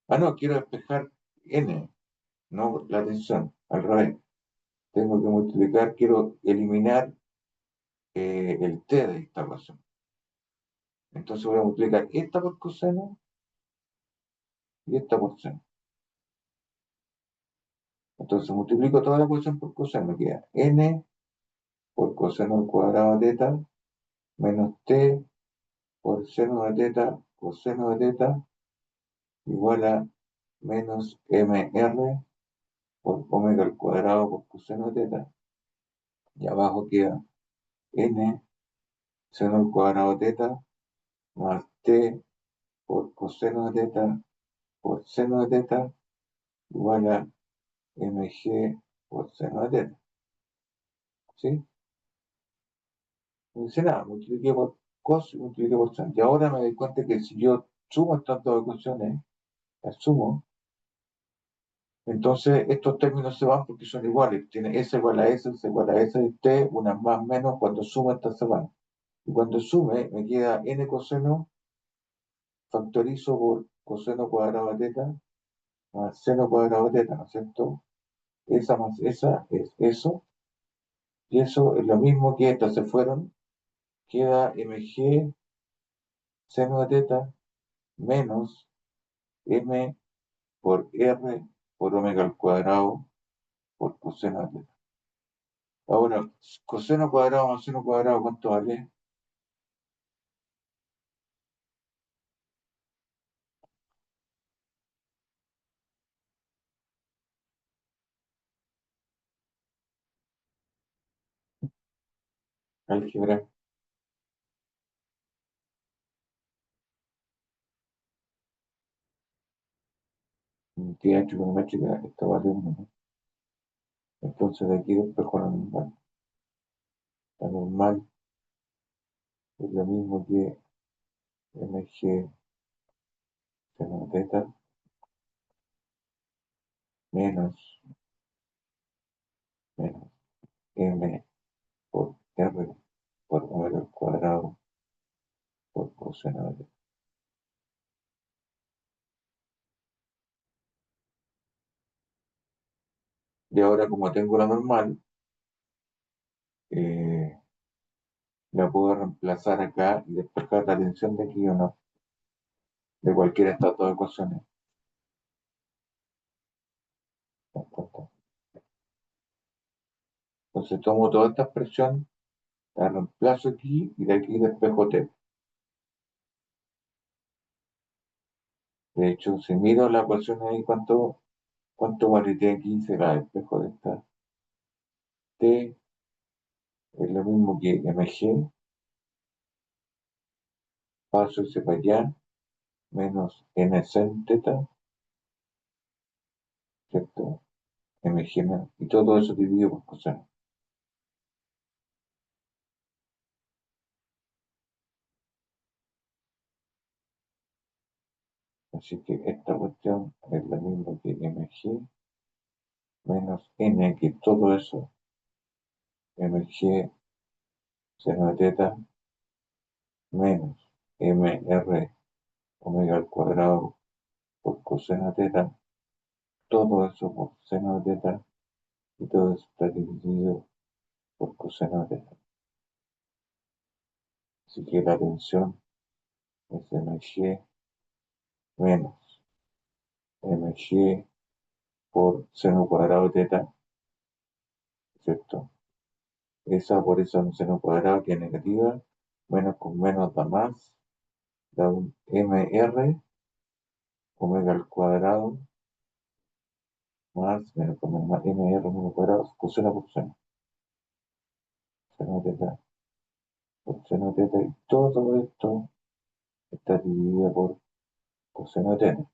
Ah, no, quiero despejar n, no la tensión, al revés. Tengo que multiplicar, quiero eliminar el t de esta ecuación. Entonces voy a multiplicar esta por coseno y esta por seno. Entonces multiplico toda la ecuación por coseno, queda n por coseno al cuadrado de teta menos t por seno de teta coseno de teta igual a menos mr por omega al cuadrado por coseno de teta. Y abajo queda n seno al cuadrado de teta más t por coseno de teta por seno de teta igual a mg por seno de teta. ¿Sí? No dice nada, multipliqué por cos y multipliqué por tan. Y ahora me doy cuenta que si yo sumo estas dos ecuaciones, las sumo, entonces estos términos se van porque son iguales. Tiene S igual a S igual a S y T, unas más menos, cuando sumo estas se van. Y cuando sume, me queda n coseno, factorizo por coseno cuadrado de teta, más seno cuadrado de teta, ¿no es cierto? Esa más esa es eso, y eso es lo mismo que estas se fueron, queda mg seno de teta menos m por r por omega al cuadrado por coseno de teta. Ahora, coseno cuadrado más seno cuadrado, ¿cuánto vale? Álgebra, identidad trigonométrica, esto vale 1, ¿no? Entonces de aquí despejo la normal. La normal es lo mismo que mg seno de teta menos, menos m por r por omega al cuadrado por coseno de teta. Y ahora como tengo la normal, la puedo reemplazar acá y despejar la tensión de aquí o no, de cualquiera de estas dos ecuaciones. Entonces tomo toda esta expresión, la reemplazo aquí y de aquí despejo t. De hecho, si miro la ecuación ahí, ¿cuánto vale t aquí? Será el despejo de esta t, es lo mismo que mg, paso ese para allá, menos n sin teta, ¿cierto? Mg menos, y todo eso dividido por coseno. Así que esta cuestión es lo mismo que mg menos n, que todo eso, mg seno de teta menos mr omega al cuadrado por coseno de teta, todo eso por seno de teta, y todo eso está dividido por coseno de teta. Así que la tensión es mg menos mg por seno cuadrado de teta, ¿cierto? Esa por eso un seno cuadrado que es negativa, menos con menos da más, da un mr omega al cuadrado más menos con menos más mr omega al cuadrado coseno por seno, seno teta por seno teta, y todo esto está dividido por coseno de teta.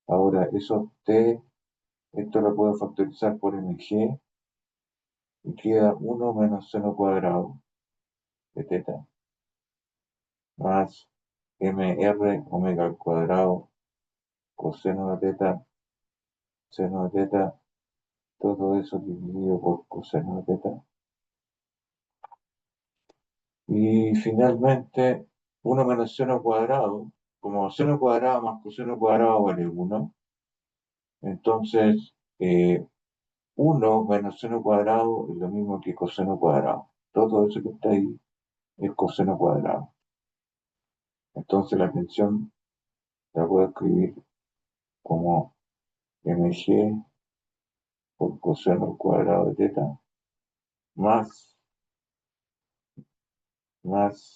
Ahora, eso t, esto lo puedo factorizar por mg y queda 1 menos seno cuadrado de teta más mr omega al cuadrado coseno de teta, seno de teta, todo eso dividido por coseno de teta. Y finalmente, 1 menos seno cuadrado, como seno cuadrado más coseno cuadrado vale 1, entonces 1 menos seno cuadrado es lo mismo que coseno cuadrado. Todo eso que está ahí es coseno cuadrado. Entonces la tensión la puedo escribir como mg por coseno al cuadrado de teta más mr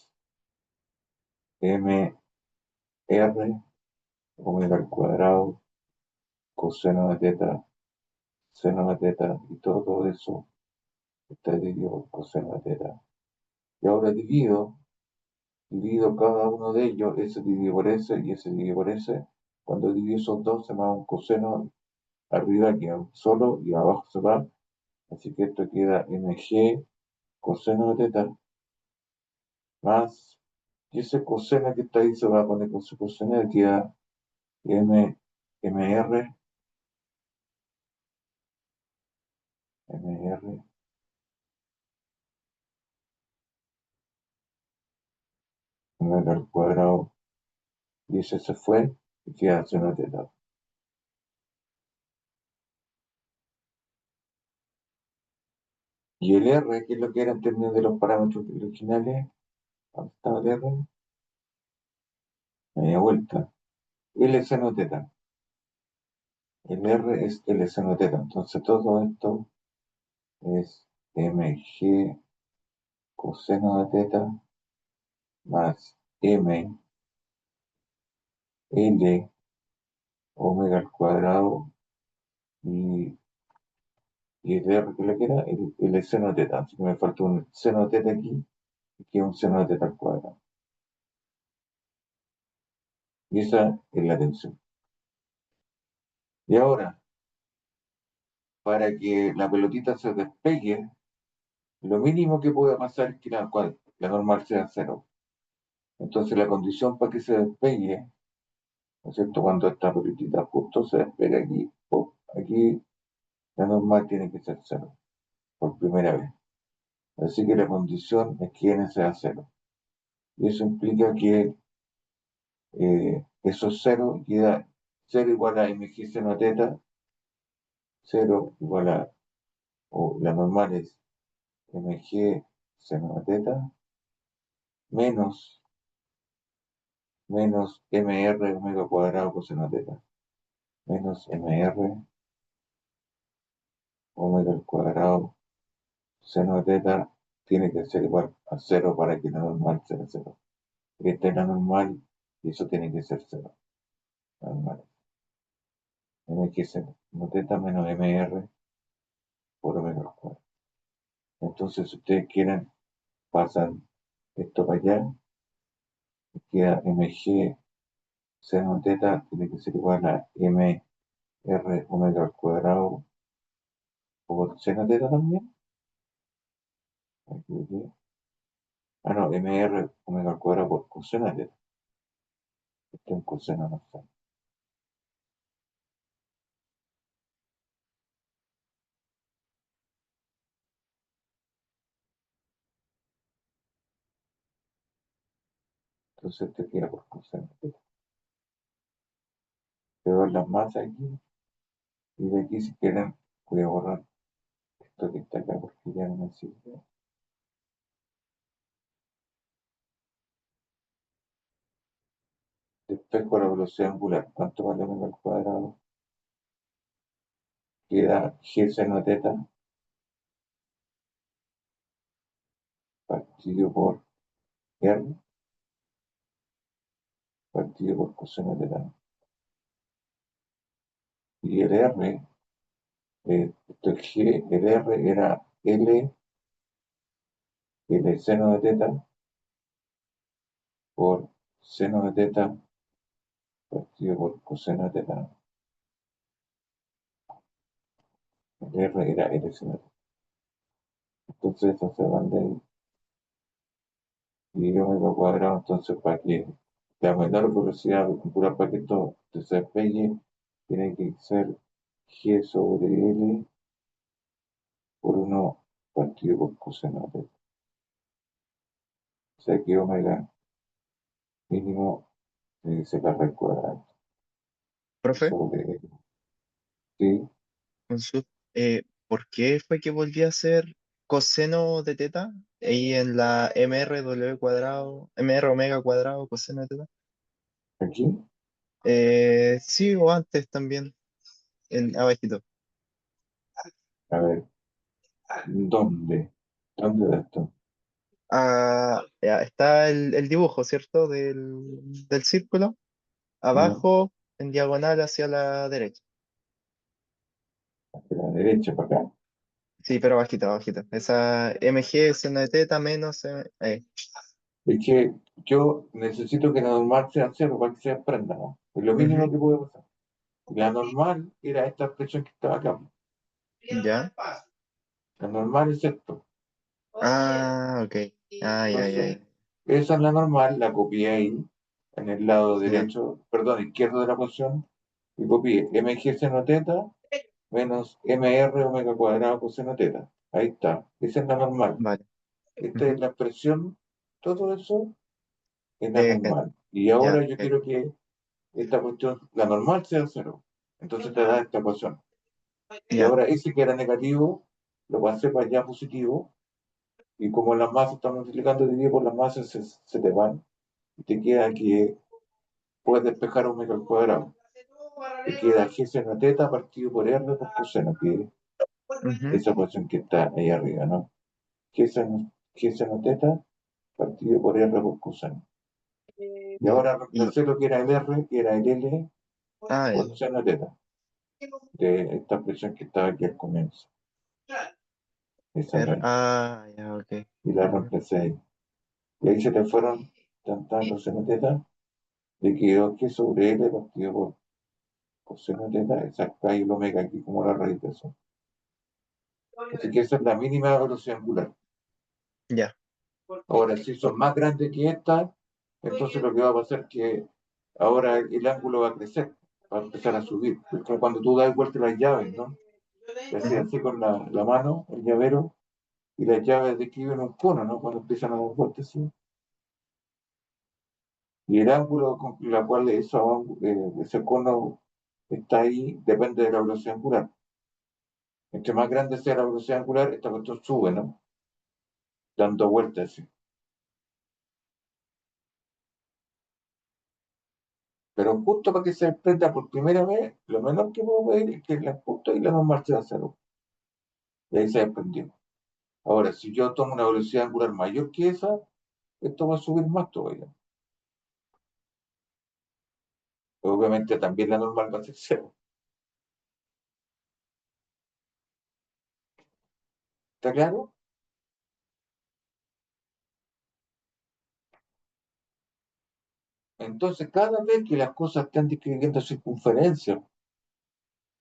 omega al cuadrado coseno de teta, seno de teta, y todo eso está dividido por coseno de teta. Y ahora divido cada uno de ellos, ese dividido por ese y ese dividido por ese. Cuando divido esos dos se me da un coseno, arriba queda un solo y abajo se va. Así que esto queda mg coseno de teta más, y ese coseno que está ahí se va a poner con su coseno y queda mr omega al cuadrado, y ese se fue y queda seno de teta. Y el R, que es lo que era en términos de los parámetros originales, ¿dónde estaba el R? Media vuelta. L seno teta. El R es L seno teta. Entonces todo esto es mg coseno de teta más m L omega al cuadrado y, y el R que es lo que era el seno teta. Así que me falta un seno teta aquí y que un seno teta al cuadrado. Y esa es la tensión. Y ahora, para que la pelotita se despegue, lo mínimo que puede pasar es que la normal sea cero. Entonces la condición para que se despegue, ¿no es cierto? Cuando esta pelotita justo se despega aquí, ¡pum! Aquí la normal tiene que ser cero, por primera vez. Así que la condición es que n sea cero. Y eso implica que eso es cero, queda 0 igual a mg seno teta, 0 igual a, o la normal es mg seno de teta menos mr omega cuadrado coseno de teta, menos mr omega al cuadrado seno de teta tiene que ser igual a 0 para que la normal sea 0. Esta es la normal y eso tiene que ser 0. Normal. Mg seno de teta menos mr por omega al cuadrado. Entonces, si ustedes quieren, pasan esto para allá y queda mg seno de teta tiene que ser igual a mr omega al cuadrado por seno de teta también. Aquí, aquí. Ah, no, mr omega al cuadrado por coseno de teta. Esto es un coseno, no sé. Entonces esto queda por coseno de teta. Veo las masas aquí y de aquí si quieren voy a borrar esto que está acá porque ya no me sirve. Despejo la velocidad angular. ¿Cuánto vale omega al cuadrado? Queda g seno de teta partido por r partido por coseno de teta. Y el r, esto es g, el r era L seno de teta por seno de teta partido por coseno de teta. El r era L seno de teta. Entonces eso se van de ahí. Y omega cuadrado, entonces para que la menor velocidad angular para que esto se despegue, tiene que ser g sobre L por 1 partido por coseno de teta. O sea que omega mínimo tiene que ser la raíz cuadrada. Profe, Sobre L. Sí, consulta, ¿por qué fue que volví a hacer coseno de teta? Ahí en la mr cuadrado, mr omega cuadrado, coseno de teta. aquí, Sí, o antes también, en abajito. a ver, ¿dónde? ¿Dónde da esto? Ah, ya, está el dibujo, ¿cierto? Del círculo. Ya, Abajo, en diagonal hacia la derecha. hacia la derecha para acá. Sí, pero abajito, abajito. Esa mg seno de teta menos... Es que yo necesito que la normal sea 0 para que se desprenda, ¿no? Es lo mínimo Ujú, que puede pasar. La normal era esta expresión que estaba acá. ya. La normal es esto. Ah, ok. Ah, ya, ya, Entonces, ya. esa es la normal, la copié ahí, en el lado Ya, derecho, perdón, izquierdo de la ecuación, y copié mg seno teta menos mr omega cuadrado coseno teta. Ahí está. Esa es la normal. vale. Esta es Ujú. la expresión, todo eso es la normal. Y Ya, ahora yo ok. quiero que esta cuestión, la normal sea 0. Entonces te da esta ecuación. Y Ya, ahora ese que era negativo, lo pasé para allá positivo, y como las masas están multiplicando dividido por las masas, se te van, y te queda que puedes despejar omega al cuadrado. Te queda g seno teta partido por r por coseno, que es ujú, esa ecuación que está ahí arriba, ¿no? G seno teta partido por r por coseno. Y ya. ahora Y, reemplacé lo que era el r, que era el l por el seno teta, de esta expresión que estaba aquí al comienzo. Esa es R, la, ah, ya, ok. y la Ujú, reemplacé ahí. Y ahí se te fueron tantas seno teta, le quedó que sobre L partido por coseno teta, exacto, ahí el omega aquí como la raíz de eso. Así que esa es la mínima velocidad angular. ya, Ahora, si son más grandes que esta, entonces lo que va a pasar es que ahora el ángulo va a crecer, va a empezar a subir. Es como cuando tú das vuelta las llaves, ¿no? Te hacías ujú, así con la mano, el llavero, y las llaves describen un cono, ¿no? Cuando empiezan a dar vueltas así. Y el ángulo con la cual ese cono está ahí depende de la velocidad angular. Entre más grande sea la velocidad angular, esta cuestión sube, ¿no? Dando vueltas, así. Pero justo para que se prenda por primera vez, lo menor que puedo pedir es que la justo y la normal sea cero. Y ahí se desprendió. Ahora, si yo tomo una velocidad angular mayor que esa, esto va a subir más todavía. Obviamente también la normal va a ser cero. ¿Está claro? Entonces, cada vez que las cosas están describiendo circunferencias,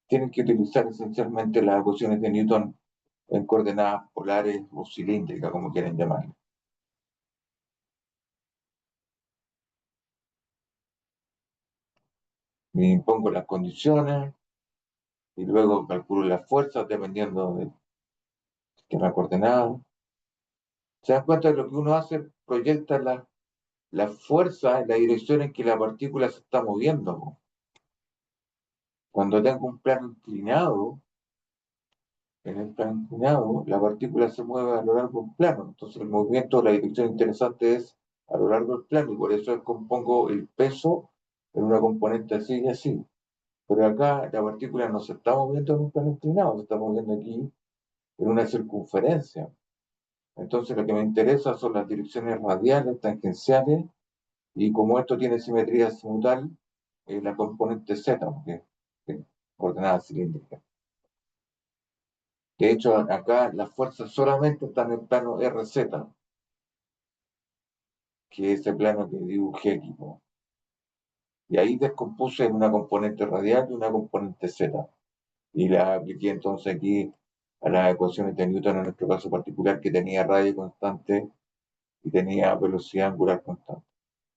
tienen que utilizar esencialmente las ecuaciones de Newton en coordenadas polares o cilíndricas, como quieren llamarlo. Me impongo las condiciones y luego calculo las fuerzas dependiendo del sistema de coordenadas. ¿Se dan cuenta de lo que uno hace? Proyecta la fuerza en la dirección en que la partícula se está moviendo, ¿no? Cuando tengo un plano inclinado, en el plano inclinado, la partícula se mueve a lo largo del plano. Entonces el movimiento, la dirección interesante es a lo largo del plano y por eso compongo el peso en una componente así y así. Pero acá la partícula no se está moviendo en un plano inclinado, se está moviendo aquí en una circunferencia. Entonces lo que me interesa son las direcciones radiales, tangenciales, y como esto tiene simetría azimutal, la componente z, porque es coordenada cilíndrica. De hecho, acá las fuerzas solamente están en el plano RZ, que es el plano que dibujé aquí, ¿no? Y ahí descompuse en una componente radial y una componente Z. Y la apliqué entonces aquí a las ecuaciones de Newton en nuestro caso particular, que tenía radio constante y tenía velocidad angular constante.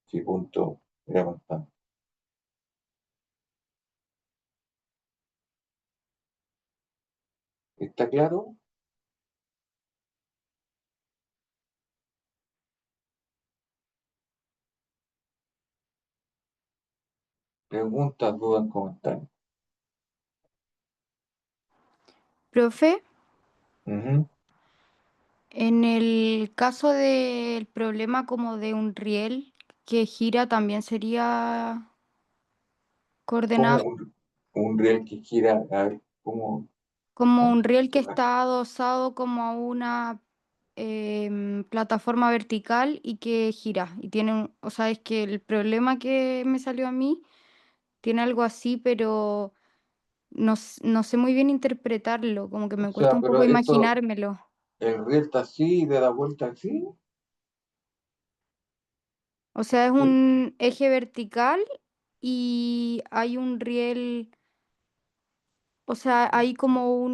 Sí, punto, era constante. ¿Está claro? Preguntas, dudas, comentarios. Profe, Ujú. en el caso del problema como de un riel que gira, también sería Como coordenada un riel que gira, a ver, ¿cómo? como un riel que Ajá. está adosado como a una plataforma vertical y que gira. Y tiene o sea, es que el problema que me salió a mí tiene algo así, pero no sé muy bien interpretarlo, como que O me cuesta sea, un pero poco esto, imaginármelo. el riel está así y le da vuelta así. O sea, es Sí. un eje vertical y hay un riel, o sea, hay como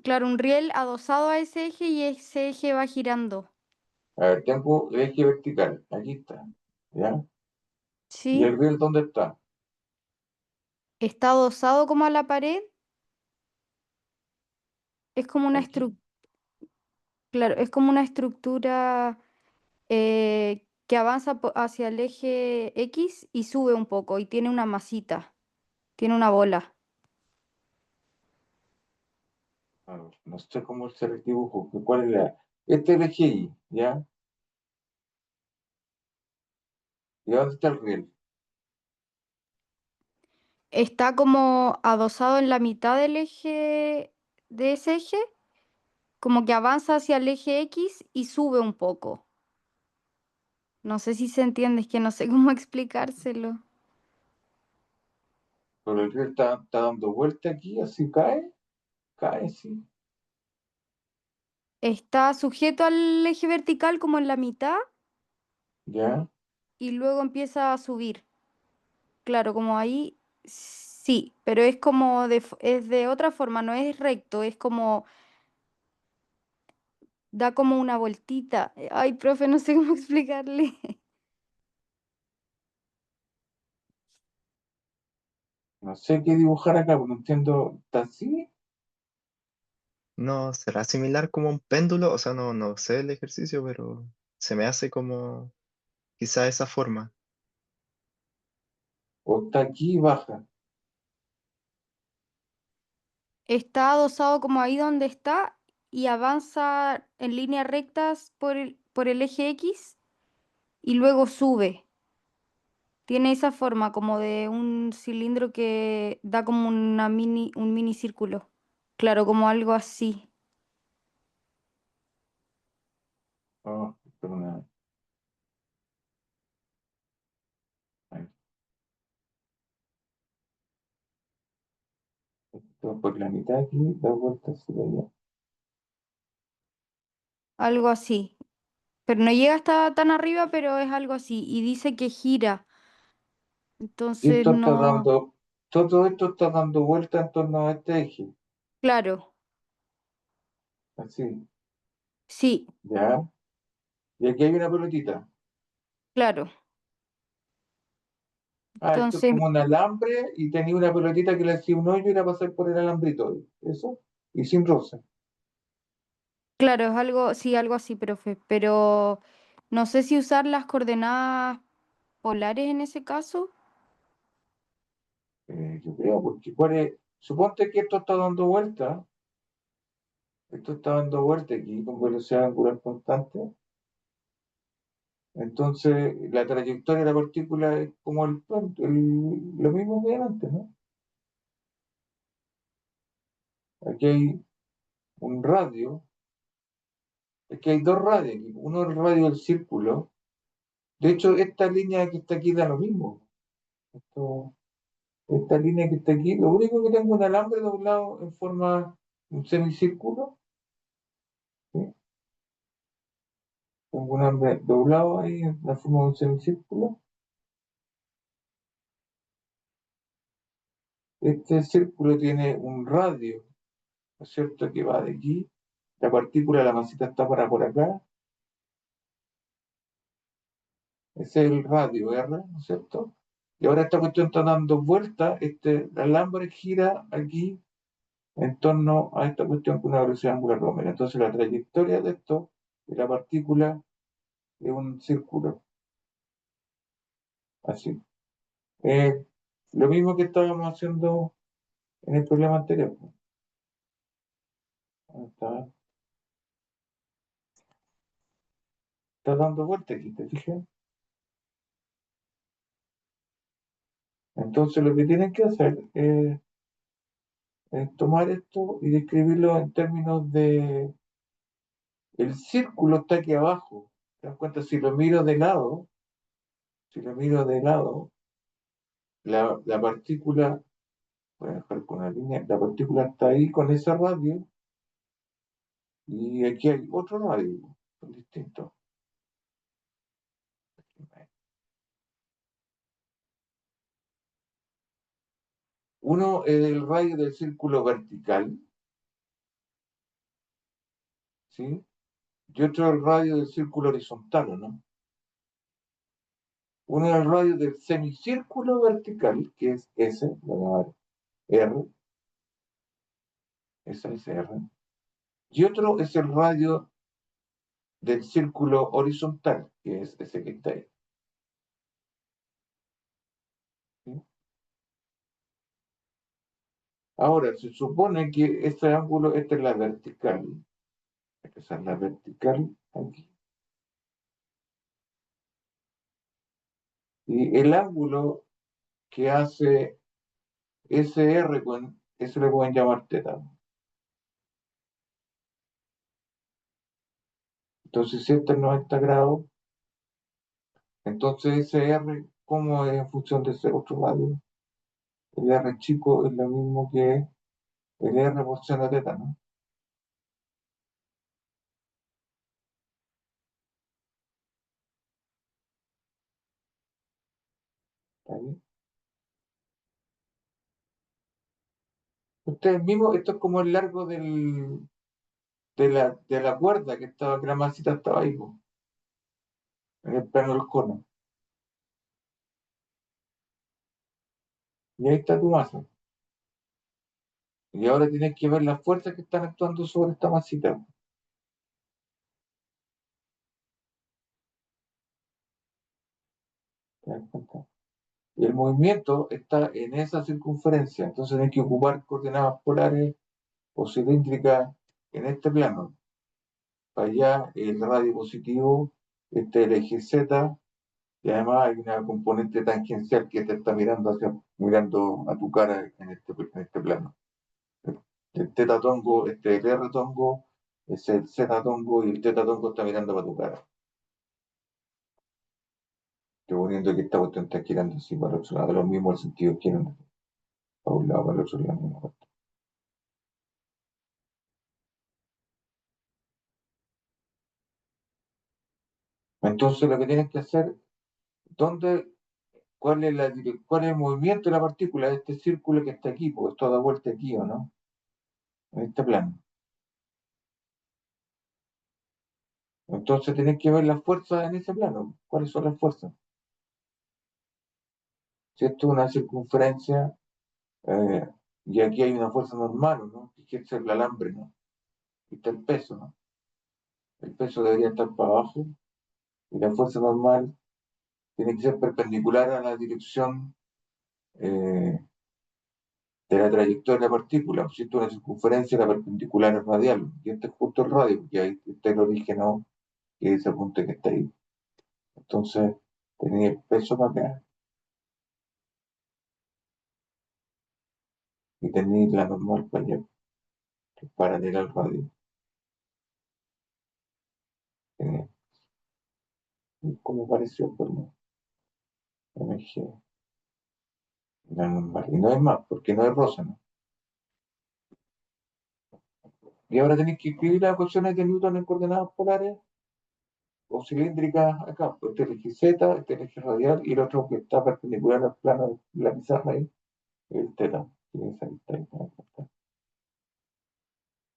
claro, un riel adosado a ese eje y ese eje va girando. A ver, tengo el eje vertical, aquí está, ¿ya? ¿Y ¿Sí? el riel dónde está? Está adosado como a la pared. Es como una Aquí. claro, es como una estructura que avanza hacia el eje X y sube un poco y tiene una masita, tiene una bola. A ver, no sé cómo se el dibujo, ¿cuál es la? Este es el eje Y, ¿ya? ¿Y dónde está el riel? Está como adosado en la mitad del eje, de ese eje, como que avanza hacia el eje X y sube un poco. No sé si se entiende, es que no sé cómo explicárselo. Pero el riel está dando vuelta aquí, así cae, cae, sí, Está sujeto al eje vertical como en la mitad ¿ya? y luego empieza a subir. Claro, como ahí sí, pero es como es de otra forma, no es recto, es como da como una vueltita. Ay, profe, no sé cómo explicarle. No sé qué dibujar acá, porque no entiendo, ¿está así? No, será similar como un péndulo, o sea, no sé el ejercicio, pero se me hace como quizá esa forma. ¿O está aquí y baja? está adosado como ahí donde está y avanza en líneas rectas por el eje X y luego sube. Tiene esa forma como de un cilindro que da como un mini círculo. Claro, como algo así. Ah, pero ahí, esto por la mitad aquí, da vuelta hacia allá. Algo así. Pero no llega hasta tan arriba, pero es algo así. Y dice que gira. Y Entonces esto está no. dando, todo esto está dando vuelta en torno a este eje, Claro, así, sí, ¿ya? Y aquí hay una pelotita. claro. Ah, esto es Entonces, como un alambre y tenía una pelotita que le hacía un hoyo y era pasar por el alambrito. Eso, y sin roce. claro, es algo, sí, algo así, profe. Pero no sé si usar las coordenadas polares en ese caso. Yo creo, porque suponte que esto está dando vuelta aquí con velocidad angular constante. Entonces, la trayectoria de la partícula es como lo mismo que antes, ¿no? Aquí hay un radio, es que hay dos radios aquí. Uno es el radio del círculo. De hecho, esta línea que está aquí da lo mismo. Esto, esta línea que está aquí, lo único que tengo es un alambre doblado en forma un semicírculo, ¿sí? Tengo un alambre doblado ahí en la forma de un semicírculo. Este círculo tiene un radio, ¿no es cierto?, que va de aquí. La partícula, la masita está para por acá. Ese es el radio R, ¿no es cierto? Y ahora esta cuestión está dando vueltas, este alambre gira aquí en torno a esta cuestión con una velocidad angular omega. Entonces la trayectoria de esto, de la partícula, es un círculo, así. Eh, lo mismo que estábamos haciendo en el problema anterior, pues. Está dando vueltas aquí, ¿te fijas? Entonces lo que tienen que hacer es tomar esto y describirlo en términos de... El círculo está aquí abajo. ¿Te das cuenta? Si lo miro de lado, la partícula, voy a dejar con una línea, la partícula está ahí con ese radio y aquí hay otro radio, son distintos. Uno es el radio del círculo vertical, ¿sí? Y otro es el radio del círculo horizontal, ¿no? Uno es el radio del semicírculo vertical, que es S, lo voy a llamar R, esa es R. Y otro es el radio del círculo horizontal, que es ese que está ahí, ¿sí? Ahora, se supone que este ángulo, esta es la vertical, esa es la vertical aquí. Y el ángulo que hace SR con, eso le pueden llamar teta. Entonces, si este es 90 grados, entonces ese R, ¿cómo es en función de ese otro radio? El R chico es lo mismo que el R por seno teta, ¿no? ¿Está bien? Ustedes mismos, esto es como el largo de la cuerda que estaba, que la masita estaba ahí, po, en el plano del cono. Y ahí está tu masa. Y ahora tienes que ver las fuerzas que están actuando sobre esta masita. ¿Te das cuenta? Y el movimiento está en esa circunferencia. Entonces tienes que ocupar coordenadas polares o cilíndrica en este plano. Para allá el radio positivo, este es el eje Z, y además hay una componente tangencial que te está mirando a tu cara en este plano. El teta tongo, este es el R tongo, es el Z tongo y el teta tongo está mirando para tu cara. Estoy poniendo que esta cuestión está girando así para el otro lado, los mismos sentidos giran para un lado, para el otro lado. Entonces lo que tienes que hacer, ¿dónde, cuál es el movimiento de la partícula de este círculo que está aquí? Porque esto da vuelta aquí, ¿o no? En este plano. Entonces tenés que ver las fuerzas en ese plano. ¿Cuáles son las fuerzas? Si esto es una circunferencia, eh, y aquí hay una fuerza normal, ¿no? Que es el alambre, ¿no? Y está el peso, ¿no? El peso debería estar para abajo y la fuerza normal tiene que ser perpendicular a la dirección eh, de la trayectoria de la partícula. Si esto es una circunferencia, la perpendicular es radial. Y este es justo el radio, porque ahí está el origen, ¿no? Que es ese punto que está ahí. Entonces, tenía el peso para acá y tenía la normal para allá, que es paralela al radio. Tenía, como pareció, pues no, MG, la normal. Y no es más, porque no es rosa, ¿no? Y ahora tenéis que escribir las ecuaciones de Newton en coordenadas polares o cilíndricas acá. Pues este es el eje Z, este es el eje radial y el otro que está perpendicular al plano de la pizarra ahí, el teta. Voy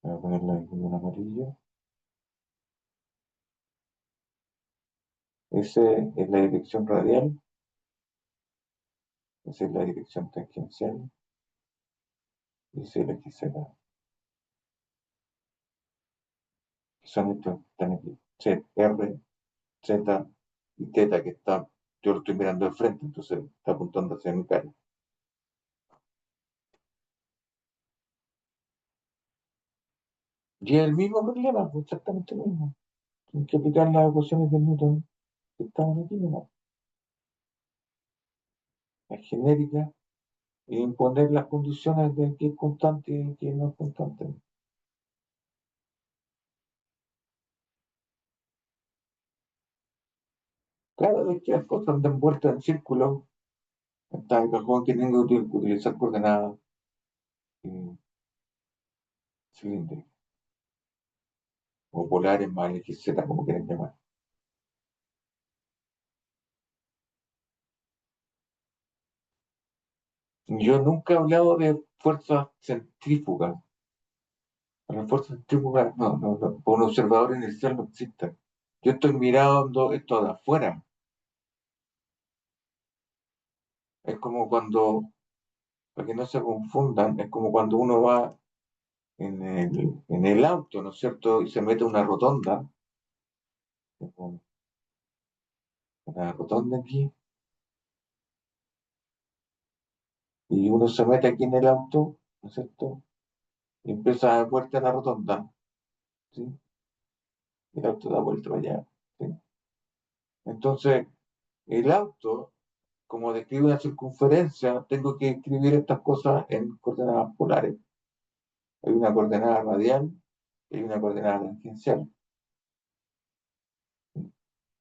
a ponerla ahí con un amarillo. Ese es la dirección radial, esa es la dirección tangencial y ese es el eje Z. Que son estos que están aquí. C, R, Z y teta que está, yo lo estoy mirando de frente, entonces está apuntando hacia mi cara. Y es el mismo problema, pues exactamente lo mismo. Tienes que aplicar las ecuaciones de Newton que estaban aquí, ¿no? Las genéricas, e imponer las condiciones de qué es constante y qué no es constante. Cada vez que las cosas andan vueltas en círculo, está el cajón que tengo que utilizar coordenadas cilíndricas o polares más eje Z, como quieran llamar. Yo nunca he hablado de fuerzas centrífugas. Las fuerzas centrífugas, no, por un observador inercial no existen. Yo estoy mirando esto de afuera. Es como cuando, para que no se confundan, es como cuando uno va en el auto, ¿no es cierto? Y se mete a una rotonda, como una rotonda aquí, y uno se mete aquí en el auto, ¿no es cierto? Y empieza a dar vuelta a la rotonda, ¿sí? Y el auto da vuelta para allá, ¿sí? Entonces, el auto, como describe una circunferencia, tengo que escribir estas cosas en coordenadas polares. Hay una coordenada radial y hay una coordenada tangencial.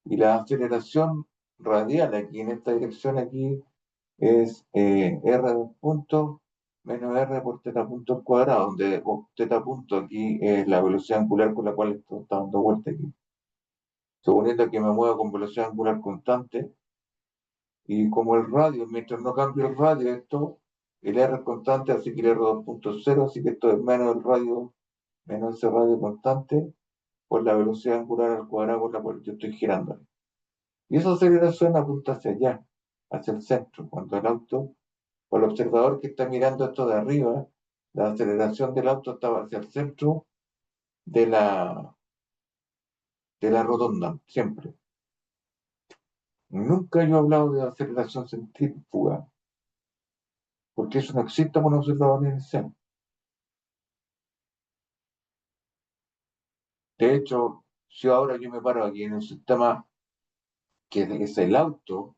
Y la aceleración radial aquí en esta dirección aquí es r de un punto menos r por teta punto al cuadrado, donde teta punto aquí es la velocidad angular con la cual esto está dando vuelta aquí. Suponiendo que me muevo con velocidad angular constante, y como el radio, mientras no cambie el radio, esto, el r es constante, así que el r 2.0, así que esto es menos el radio, menos ese radio constante, por la velocidad angular al cuadrado por la cual yo estoy girando. Y esa aceleración apunta hacia allá, hacia el centro, cuando el auto, o el observador que está mirando esto de arriba, la aceleración del auto estaba hacia el centro de la rotonda, siempre. Nunca yo he hablado de aceleración centrífuga, porque eso no existe con un observador inicial. De hecho, si ahora yo me paro aquí en un sistema que es el auto,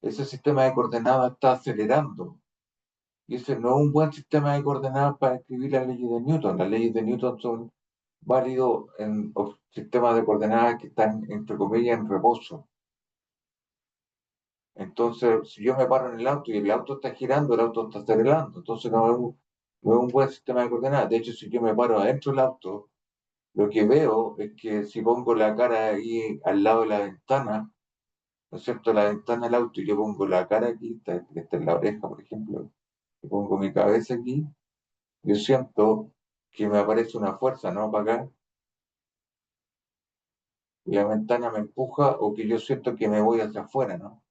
ese sistema de coordenadas está acelerando. Y ese no es un buen sistema de coordenadas para escribir las leyes de Newton. Las leyes de Newton son válidos en sistemas de coordenadas que están, entre comillas, en reposo. Entonces, si yo me paro en el auto y el auto está girando, el auto está acelerando. Entonces, no es un buen sistema de coordenadas. De hecho, si yo me paro adentro del auto, lo que veo es que si pongo la cara ahí al lado de la ventana, ¿no es cierto? La ventana del auto y yo pongo la cara aquí, está en la oreja, por ejemplo, y pongo mi cabeza aquí, yo siento que me aparece una fuerza, ¿no? Para acá, y la ventana me empuja o que yo siento que me voy hacia afuera, ¿no?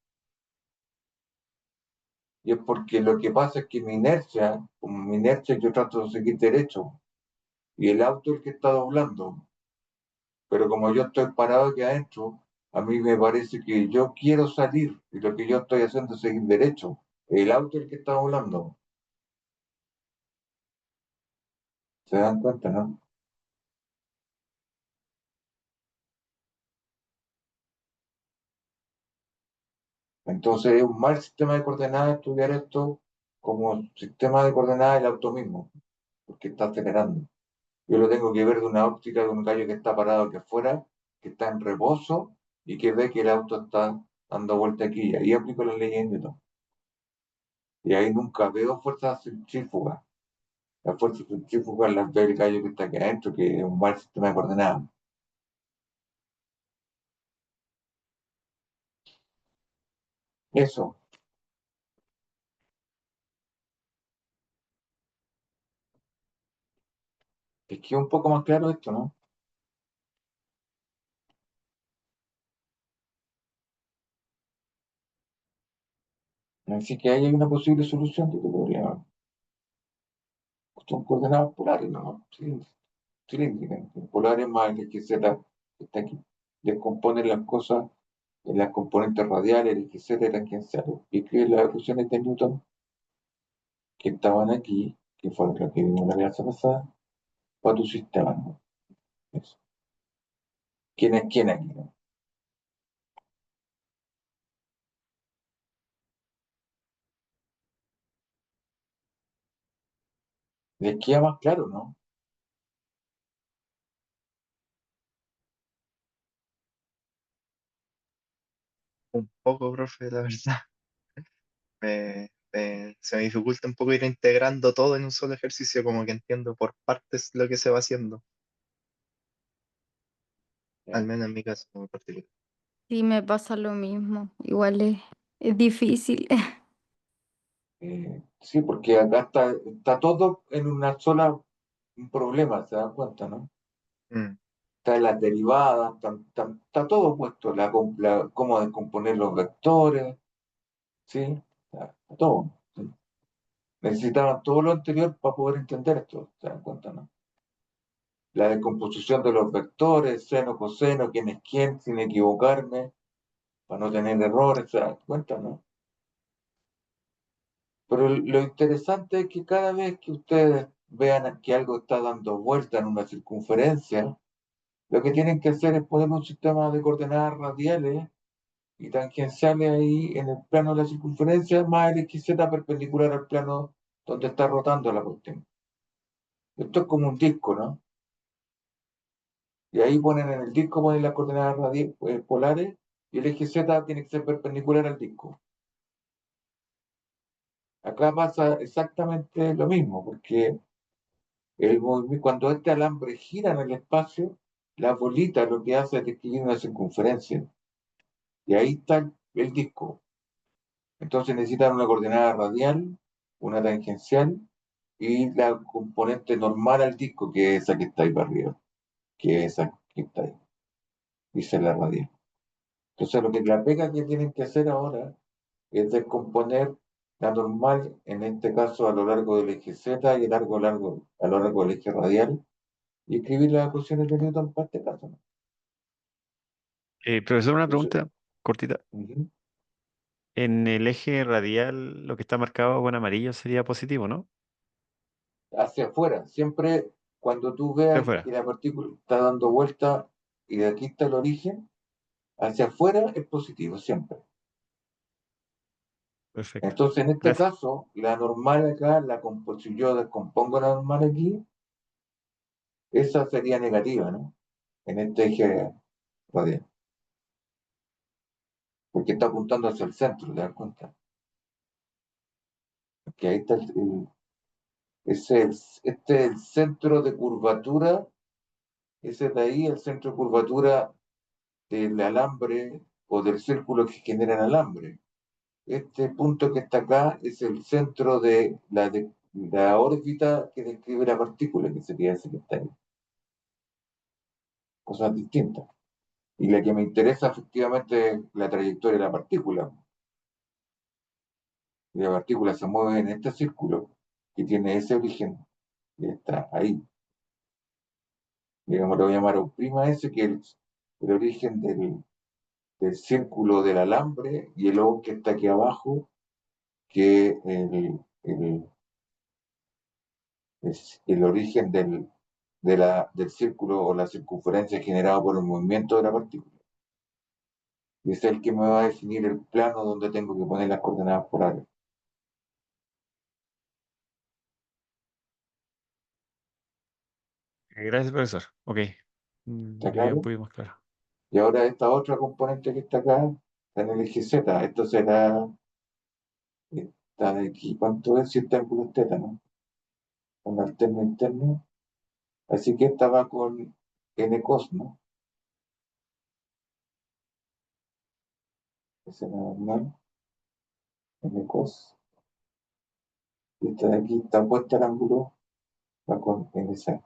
Y es porque lo que pasa es que como mi inercia yo trato de seguir derecho, y el auto es el que está doblando, pero como yo estoy parado aquí adentro, a mí me parece que yo quiero salir, y lo que yo estoy haciendo es seguir derecho. El auto es el que está doblando. ¿Se dan cuenta, no? Entonces es un mal sistema de coordenadas estudiar esto como sistema de coordenadas del auto mismo, porque está acelerando. Yo lo tengo que ver de una óptica de un gallo que está parado aquí afuera, que está en reposo y que ve que el auto está dando vuelta aquí. Y ahí aplico la ley de Newton. Y ahí nunca veo fuerzas centrífugas. Las fuerzas centrífugas las ve el gallo que está aquí adentro, que es un mal sistema de coordenadas. Eso. Es que es un poco más claro esto, ¿no? Así que ahí hay una posible solución de tu problema. Son coordenadas polares, ¿no? Sí, cilíndricas. Polares más el eje Z que está aquí. Descomponen las cosas en las componentes radiales, el eje Z y tangenciales. Y escriben las ecuaciones de Newton que estaban aquí, que fue lo que vimos la clase pasada, para tu sistema, ¿no? Eso. ¿Quién es quién aquí, no? Les queda más claro, ¿no? Un poco, profe, la verdad. Se me dificulta un poco ir integrando todo en un solo ejercicio, como que entiendo por partes lo que se va haciendo, al menos en mi caso en particular. Sí, me pasa lo mismo. Igual es difícil. Sí, porque acá está todo en una sola, un problema, ¿se dan cuenta, no? Mm, Está en las derivadas, está todo puesto, cómo descomponer los vectores, ¿sí? Está todo. ¿Sí? Necesitaban todo lo anterior para poder entender esto, ¿se dan cuenta, no? La descomposición de los vectores, seno, coseno, quién es quién, sin equivocarme, para no tener errores, ¿se dan cuenta, no? Pero lo interesante es que cada vez que ustedes vean que algo está dando vuelta en una circunferencia, lo que tienen que hacer es poner un sistema de coordenadas radiales y tangenciales ahí en el plano de la circunferencia, más el XZ perpendicular al plano donde está rotando la cuestión. Esto es como un disco, ¿no? Y ahí ponen en el disco, ponen las coordenadas polares y el eje Z tiene que ser perpendicular al disco. Acá pasa exactamente lo mismo, porque cuando este alambre gira en el espacio, la bolita lo que hace es describir una circunferencia. Y ahí está el disco. Entonces necesitan una coordenada radial, una tangencial y la componente normal al disco, que es esa que está ahí para arriba, que es esa que está ahí. Dice la radial. Entonces la pega que tienen que hacer ahora es descomponer la normal, en este caso a lo largo del eje Z y a lo largo del eje radial, y escribir las ecuaciones de Newton para este caso, ¿no? Profesor, una Entonces, pregunta cortita. ujú, En el eje radial, lo que está marcado con amarillo sería positivo, ¿no? hacia afuera, siempre cuando tú Hacia veas afuera. que la partícula está dando vuelta y de aquí está el origen, hacia afuera es positivo siempre. Perfecto. Entonces, en este Gracias. caso, la normal acá, si yo descompongo la normal aquí, esa sería negativa, ¿no? En este eje radial. Porque está apuntando hacia el centro, ¿te das cuenta? Que ahí está este es el centro de curvatura, ese de ahí, el centro de curvatura del alambre o del círculo que genera el alambre. Este punto que está acá es el centro de la órbita que describe la partícula, que sería ese que está ahí. Cosas distintas. Y la que me interesa efectivamente es la trayectoria de la partícula. Y la partícula se mueve en este círculo que tiene ese origen y está ahí. Digamos, lo voy a llamar O' S, que es el origen del círculo del alambre, y el O que está aquí abajo, que es el origen del círculo o la circunferencia generada por el movimiento de la partícula. Y es el que me va a definir el plano donde tengo que poner las coordenadas polares. Gracias, profesor. Ok. ¿Está Ya un claro? poquito más claro. Y ahora esta otra componente que está acá, está en el eje Z. Esto será, está de aquí, ¿cuánto es? 7 ángulos teta, ¿no? Un alterno interno. Así que esta va con n cos, ¿no? Esa es la normal, n cos. Y esta de aquí está puesta el ángulo, va con n sin.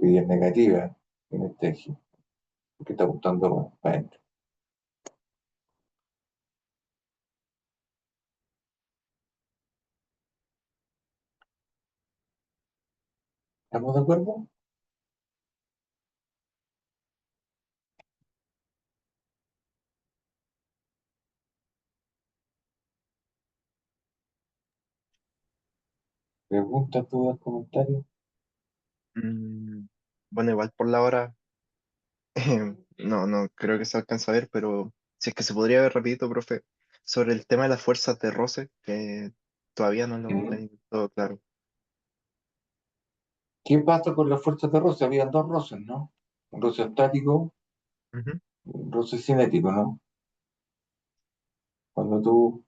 Y es negativa en este eje, porque está apuntando para adentro. ¿Estamos de acuerdo? ¿Preguntas, dudas, comentarios? Mm, bueno, igual por la hora, no creo que se alcance a ver, pero si es que se podría ver rapidito, profe, sobre el tema de las fuerzas de roce, que todavía no lo tengo todo claro. ¿Qué pasa con las fuerzas de roce? Habían dos roces, ¿no? Un roce estático Ujú, y un roce cinético, ¿no? Cuando tú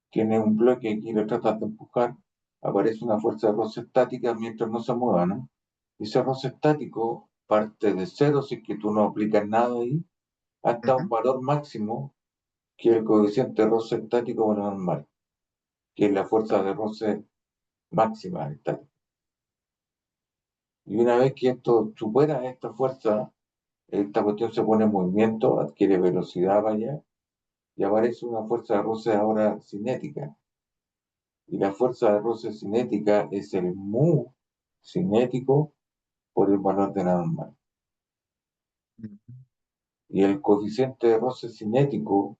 tienes un bloque y lo tratas de empujar, aparece una fuerza de roce estática mientras no se mueva, ¿no? Y ese roce estático parte de cero si es que tú no aplicas nada ahí, hasta un ujú, valor máximo, que es el coeficiente de roce estático o normal, que es la fuerza de roce máxima estática. Y una vez que esto supera esta fuerza, esta cuestión se pone en movimiento, adquiere velocidad para allá, y aparece una fuerza de roce ahora cinética. Y la fuerza de roce cinética es el mu cinético por el valor de la normal. ujú. Y el coeficiente de roce cinético,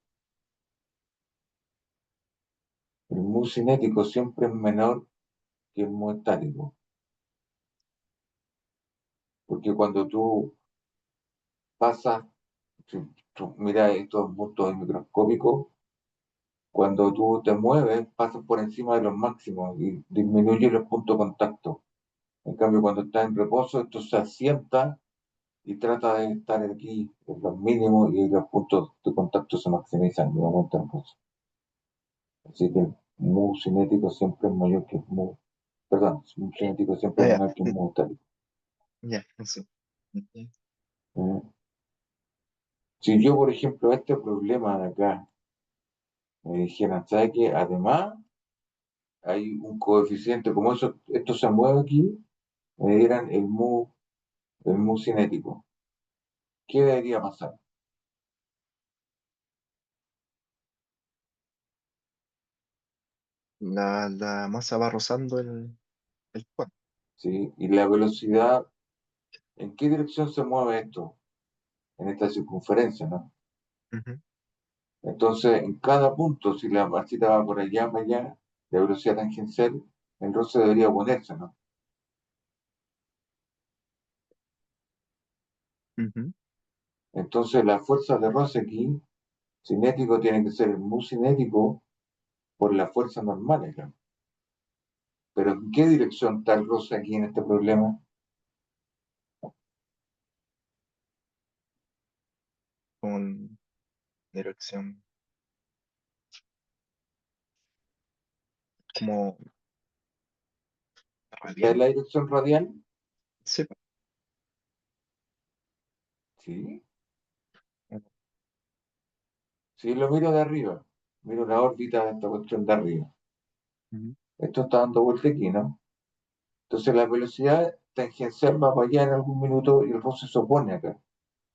el mu cinético siempre es menor que el mu estático. Porque cuando tú pasas, mira estos puntos microscópicos, cuando tú te mueves, pasas por encima de los máximos y disminuye los puntos de contacto. En cambio, cuando estás en reposo, esto se asienta y trata de estar aquí en los mínimos y los puntos de contacto se maximizan y aumentan el reposo. Así que el mu cinético siempre es mayor que el mu, perdón, el mu cinético siempre Ah, es ya, menor que el mu estático. ya, eso. Ujú. ¿Eh? Si yo, por ejemplo, este problema de acá, me dijeran, ¿sabes qué? Además, hay un coeficiente, como eso, esto se mueve aquí, me dieran el mu cinético. ¿Qué debería pasar? La masa va rozando el cuerpo. ¿Sí? Y la velocidad, ¿en qué dirección se mueve esto? En esta circunferencia, ¿no? Ujú. Entonces, en cada punto, si la marchita va por allá, para allá, de velocidad tangencial, el roce debería ponerse, ¿no? Ujú. Entonces la fuerza de roce aquí, cinético, tiene que ser mu cinético por la fuerza normal, claro. Pero ¿en qué dirección está el roce aquí en este problema? Con dirección como ¿Está en radial. la dirección radial? Sí. Sí. Si lo miro de arriba, miro la órbita de esta cuestión de arriba. Ujú. Esto está dando vuelta aquí, ¿no? Entonces la velocidad tangencial va para allá en algún minuto y el roce se opone acá.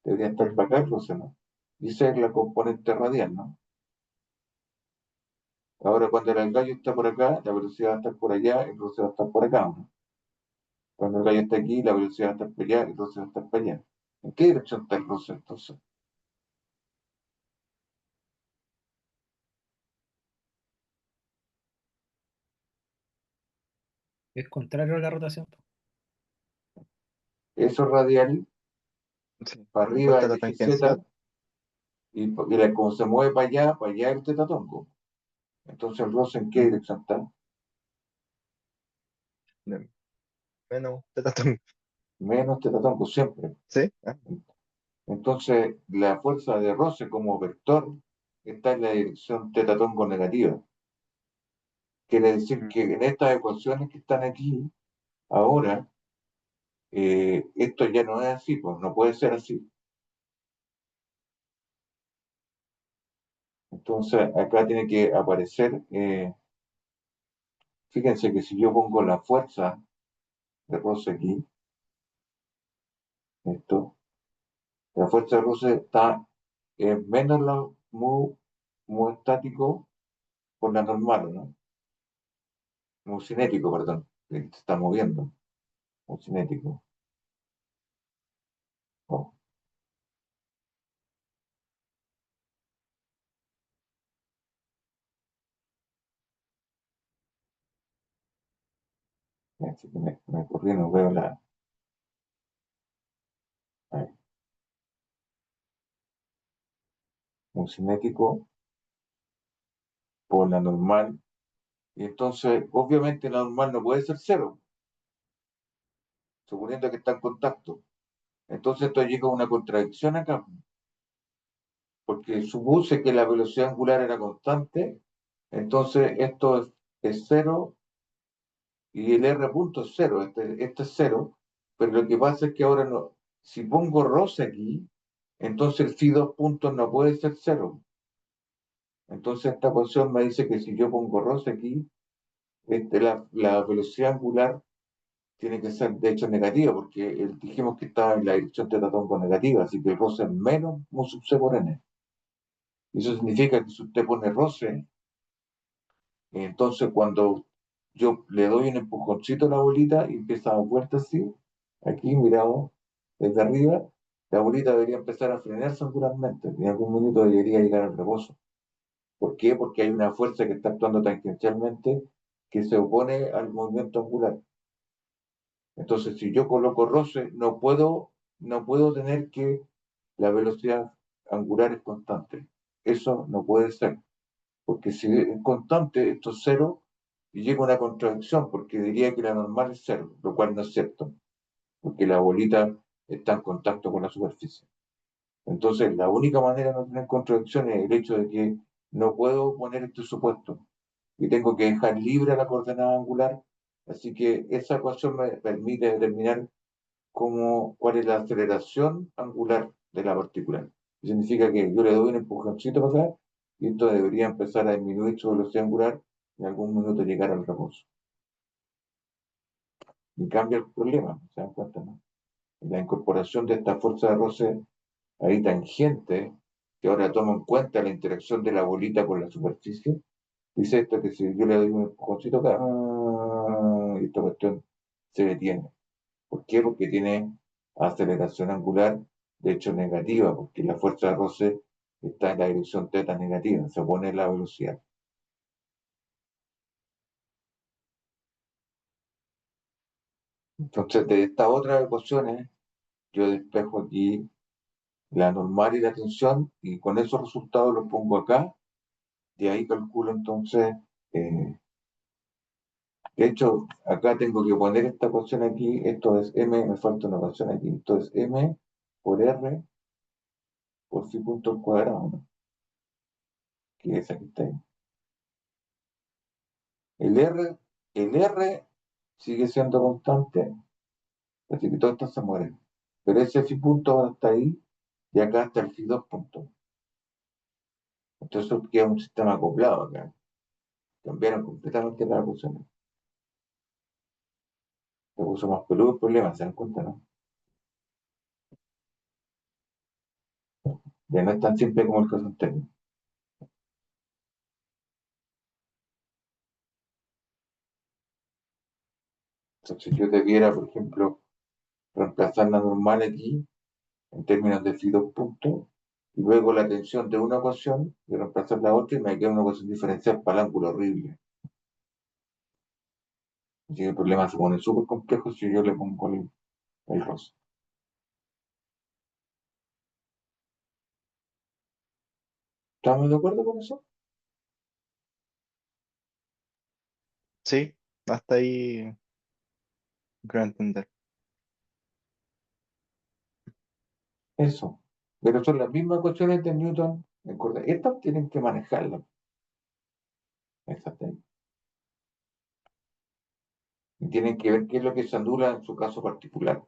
Debería estar para acá el roce, ¿no? Y esa es la componente radial, ¿no? Ahora cuando el gallo está por acá, la velocidad va a estar por allá, el roce va a estar por acá, ¿no? Cuando el gallo está aquí, la velocidad va a estar por allá, el roce va a estar para allá. ¿En qué dirección está el roce entonces? Es contrario a la rotación. Eso es radial, Sí. para arriba Opuesta a el la eje Z, tangencial. y como se mueve para allá el tetatongo. Entonces el roce en qué Mm. dirección está? de- Menos tetatón. Menos tetatongo siempre. ¿Sí? Ah, Entonces la fuerza de roce como vector está en la dirección tetatongo negativa. Quiere decir mm, que en estas ecuaciones que están aquí, ahora, esto ya no es así, pues no puede ser así. Entonces acá tiene que aparecer, fíjense que si yo pongo la fuerza de roce aquí, esto, la fuerza de roce está menos la mu estático por la normal, ¿no? Mu cinético, perdón, que se está moviendo, mu cinético. Oh, así que me ocurrió, no veo la. Ahí, mu cinético por la normal. Y entonces, obviamente, la normal no puede ser cero, suponiendo que está en contacto. Entonces, esto llega a una contradicción acá, porque supuse que la velocidad angular era constante, entonces esto es cero y el R punto es cero, este es cero, pero lo que pasa es que ahora no, si pongo roce aquí, entonces el phi 2 puntos no puede ser cero. Entonces esta ecuación me dice que si yo pongo roce aquí, la velocidad angular tiene que ser de hecho negativa, porque dijimos que estaba en la dirección teta-tongo negativa, así que el roce es menos mu sub c por n. Y eso significa que si usted pone roce, entonces cuando yo le doy un empujoncito a la bolita y empieza a dar vueltas así, aquí miramos desde arriba, la bolita debería empezar a frenarse angularmente, en algún minuto debería llegar al reposo. ¿Por qué? Porque hay una fuerza que está actuando tangencialmente que se opone al movimiento angular. Entonces, si yo coloco roce, no puedo tener que la velocidad angular es constante. Eso no puede ser, porque si es constante, esto es cero, y llega una contradicción, porque diría que la normal es cero, lo cual no es cierto, porque la bolita está en contacto con la superficie. Entonces, la única manera de no tener contradicción es el hecho de que no puedo poner este supuesto y tengo que dejar libre la coordenada angular, así que esa ecuación me permite determinar cuál es la aceleración angular de la partícula. Significa que yo le doy un empujoncito para acá y esto debería empezar a disminuir su velocidad angular y en algún minuto llegar al reposo. Y cambia el problema, ¿se dan cuenta, no? La incorporación de esta fuerza de roce ahí tangente, que ahora toma en cuenta la interacción de la bolita con la superficie, dice esto que si yo le doy un empujoncito acá, y esta cuestión se detiene. ¿Por qué? Porque tiene aceleración angular, de hecho negativa, porque la fuerza de roce está en la dirección teta negativa, se opone la velocidad. Entonces, de estas otras ecuaciones, yo despejo aquí la normal y la tensión, y con esos resultados los pongo acá, y ahí calculo entonces, de hecho, acá tengo que poner esta ecuación aquí, esto es M, me falta una ecuación aquí, esto es M por R por phi punto al cuadrado, ¿no? Que es aquí está ahí. El R sigue siendo constante, así que todo esto se muere. Pero ese phi punto ahora está ahí, y acá está el phi 2 punto. Entonces queda un sistema acoplado acá. Cambiaron completamente las ecuaciones. Se puso más peludo el problema, ¿se dan cuenta, no? Ya no es tan simple como el caso anterior. Entonces, si yo debiera, por ejemplo, reemplazar la normal aquí, en términos de phi 2 puntos, y luego la tensión de una ecuación, y reemplazar la otra, y me queda una ecuación diferencial para el ángulo horrible. Así que el problema se pone súper complejo si yo le pongo el rosa. ¿Estamos de acuerdo con eso? Sí, hasta ahí creo entender. Eso. Pero son las mismas ecuaciones de Newton. Estas tienen que manejarlas. Exactamente. Y tienen que ver qué es lo que se anula en su caso particular.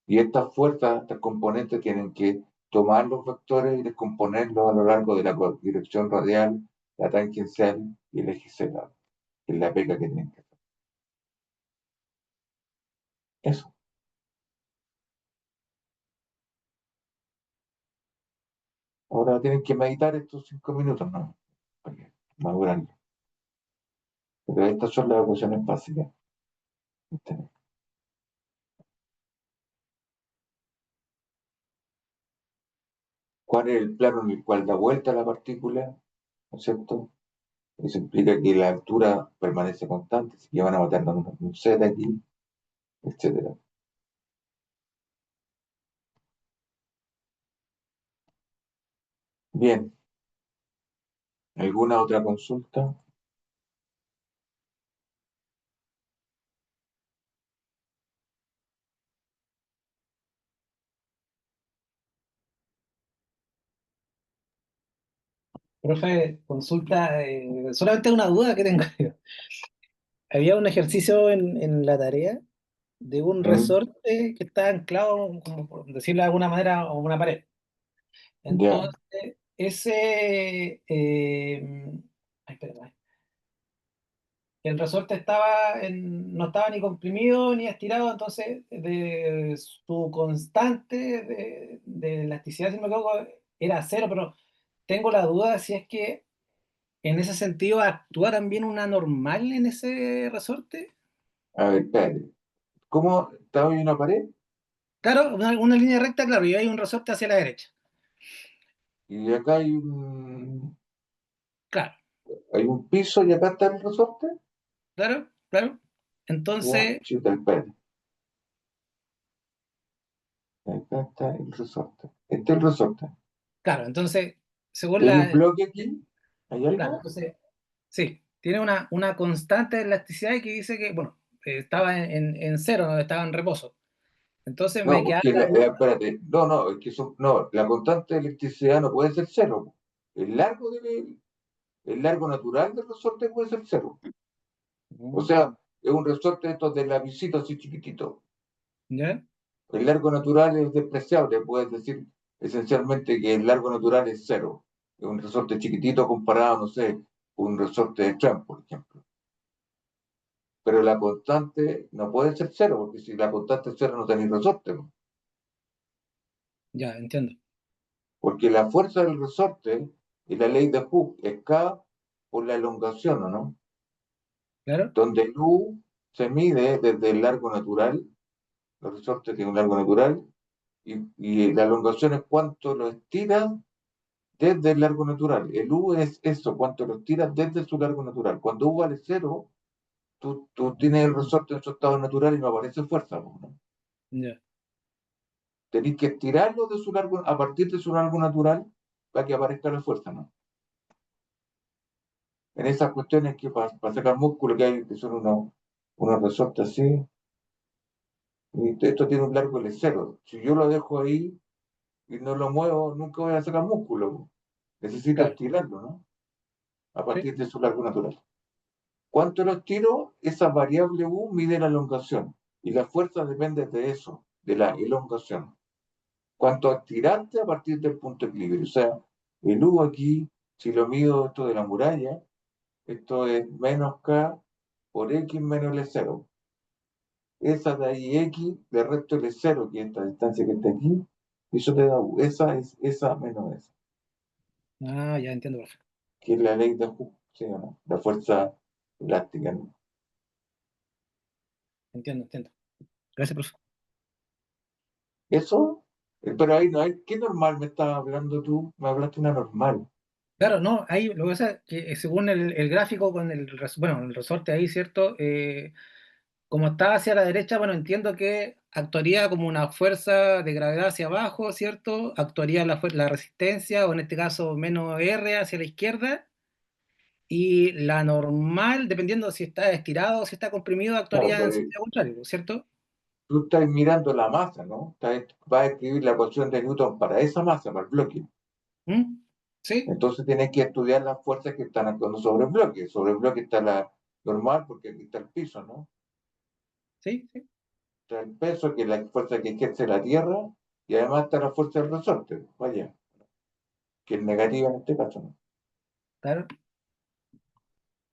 Y estas fuerzas, estas componentes, tienen que tomar los vectores y descomponerlos a lo largo de la dirección radial, la tangencial y el eje Z, que es la pega que tienen que hacer. Eso. Ahora tienen que meditar estos 5 minutos, ¿no? Para que maduran. Pero estas son las ecuaciones básicas. ¿Cuál es el plano en el cual da vuelta la partícula? ¿No es cierto? Eso implica que la altura permanece constante, así que van a matar un Z aquí, etcétera. Bien, ¿alguna otra consulta? Profe, consulta, solamente una duda que tengo yo. Había un ejercicio en la tarea de un ¿Mm? resorte que está anclado, como por decirlo de alguna manera, a una pared. Ya, Entonces, ese, ay, espérame. El resorte no estaba ni comprimido ni estirado, entonces de su constante de elasticidad, si no me equivoco, era cero, pero tengo la duda si es que en ese sentido actúa también una normal en ese resorte. a ver, espérate. ¿Cómo estaba en una pared? Claro, una línea recta, claro, y hay un resorte hacia la derecha. Y acá Claro, hay un piso y acá está el resorte. claro, claro. Ya, Entonces, chuta, espérate. Acá está el resorte. Este es el resorte. claro, entonces, según ¿Y hay un la, bloque aquí? ¿Hay claro, algo? entonces, sí, tiene una constante de elasticidad que dice que, bueno, estaba en cero, no estaba en reposo. Entonces No, me queda porque la duda. espérate, no, es que no, la constante de electricidad no puede ser cero. El largo, el largo natural del resorte puede ser cero. O sea, es un resorte de estos de lapicito así chiquitito. ¿Ya? El largo natural es despreciable, puedes decir esencialmente que el largo natural es cero. Es un resorte chiquitito comparado, no sé, con un resorte de tren, por ejemplo. Pero la constante no puede ser cero, porque si la constante es cero no tenéis resorte, ¿no? Ya, entiendo. Porque la fuerza del resorte y la ley de Hooke es K por la elongación, ¿o no? ¿Claro? Donde el U se mide desde el largo natural, los resortes tienen un largo natural, y la elongación es cuánto lo estiras desde el largo natural. El U es eso, cuánto lo estiras desde su largo natural. Cuando U vale cero, tú tienes el resorte en su estado natural y no aparece fuerza, ¿no? Ya. Tenéis que estirarlo de su largo, a partir de su largo natural para que aparezca la fuerza, ¿no? En esas cuestiones que para sacar músculo que hay, que son unos resortes así, y esto tiene un largo L0. Si yo lo dejo ahí y no lo muevo, nunca voy a sacar músculo. Necesito Claro, estirarlo, ¿no? A sí. partir de su largo natural. ¿Cuánto lo estiro? Esa variable U mide la elongación. Y la fuerza depende de eso, de la elongación. Cuánto estiraste a partir del punto de equilibrio. O sea, el U aquí, si lo mido esto de la muralla, esto es menos K por X menos L0. Esa de ahí X, de resto L0, que es esta distancia que está aquí, eso te da U. Esa es esa menos esa, Ah, ya entiendo, profe. que es la ley de Hooke, ¿sí o no? La fuerza elástica, ¿no? Entiendo, entiendo. Gracias, profe. Eso, pero ahí no hay, ¿qué normal me estabas hablando tú? Me hablaste una normal. Claro, no, ahí lo que pasa es que según el gráfico con bueno, el resorte ahí, ¿cierto? Como está hacia la derecha, bueno, entiendo que actuaría como una fuerza de gravedad hacia abajo, ¿cierto? Actuaría la resistencia, o en este caso menos R hacia la izquierda, y la normal, dependiendo si está estirado o si está comprimido, Claro, actuaría en pero sentido contrario, ¿cierto? tú estás mirando la masa, ¿no? Vas a escribir la ecuación de Newton para esa masa, para el bloque. ¿Mm? ¿Sí? Entonces tienes que estudiar las fuerzas que están actuando sobre el bloque. Sobre el bloque está la normal, porque aquí está el piso, ¿no? ¿Sí? ¿Sí? Está el peso, que es la fuerza que ejerce la Tierra, y además está la fuerza del resorte, vaya, que es negativa en este caso, ¿no? Claro.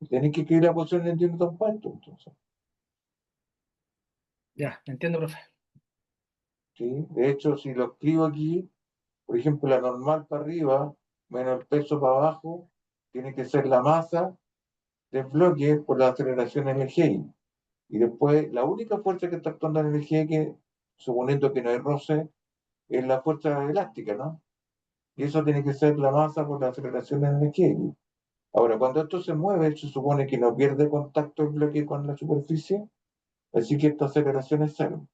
Tienes que escribir la ecuación de Newton para esto, entonces. Ya, entiendo, profe. ¿Sí? De hecho, si lo escribo aquí, por ejemplo, la normal para arriba menos el peso para abajo, tiene que ser la masa del bloque por la aceleración en el G. Y después, la única fuerza que está actuando en el G, suponiendo que no hay roce, es la fuerza elástica, ¿no? Y eso tiene que ser la masa por la aceleración en el G. Ahora, cuando esto se mueve, se supone que no pierde contacto el bloque con la superficie, así que esta aceleración es cero.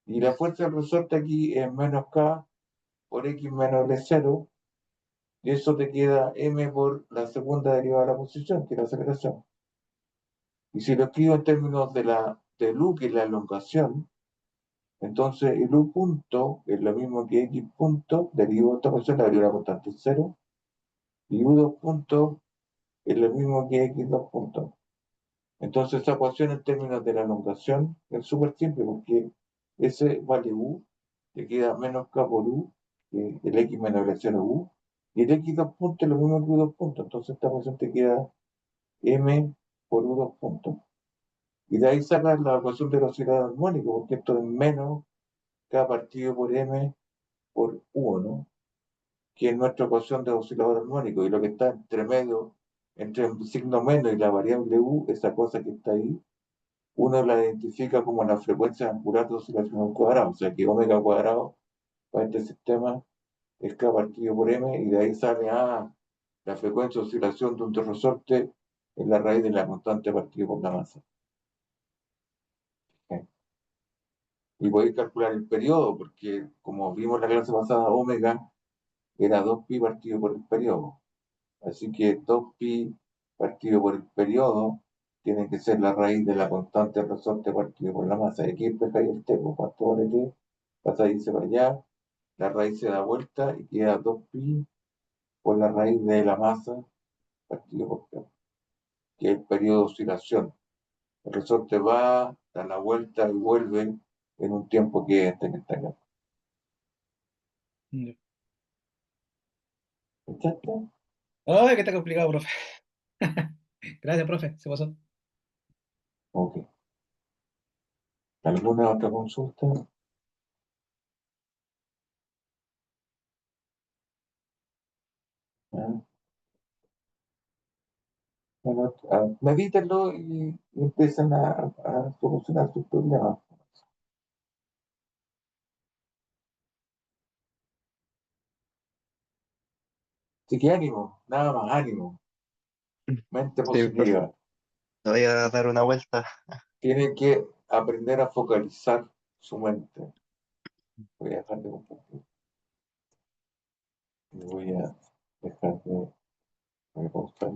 Y la Ya. fuerza del resorte aquí es menos K por X menos L0, y eso te queda M por la segunda derivada de la posición, que es la aceleración. Y si lo escribo en términos de U, que es la elongación, entonces el U punto es lo mismo que X punto, derivo de esta ecuación, la derivada constante es cero, y U2 punto es lo mismo que X2 punto. Entonces esa ecuación en términos de la elongación es súper simple, porque ese vale U, te queda menos K por U, que el X menos la acción U, y el X2 punto es lo mismo que U2 punto, entonces esta ecuación te queda M por U2 punto. Y de ahí sacas la ecuación del oscilador armónico, porque esto es menos K partido por M por U, que es nuestra ecuación de oscilador armónico. Y lo que está entre medio, entre el signo menos y la variable U, esa cosa que está ahí, uno la identifica como la frecuencia angular de oscilación al cuadrado. O sea que omega cuadrado para este sistema es K partido por M, y de ahí sale la frecuencia de oscilación de un resorte en la raíz de la constante partido por la masa. Y podéis calcular el periodo, porque como vimos en la clase pasada, omega era 2pi partido por el periodo. Así que 2pi partido por el periodo tiene que ser la raíz de la constante resorte partido por la masa. Y aquí empezáis el tema. ¿Cuánto vale t? Pasa y se para allá, la raíz se da vuelta y queda 2pi por la raíz de la masa partido por t, que es el periodo de oscilación. El resorte va, da la vuelta y vuelve en un tiempo que este que está acá. Ya. ¿Cachaste? Ay, que está complicado, profe. Gracias, profe. Se pasó. Ok. ¿Alguna otra consulta? ¿Ah? Bueno, medítenlo y empiecen a solucionar sus problemas. Así que ánimo, nada más, ánimo, mente Sí, profe. positiva. Voy a dar una vuelta. Tienen que aprender a focalizar su mente. Voy a dejar de compartir. Y voy a dejar de pausar.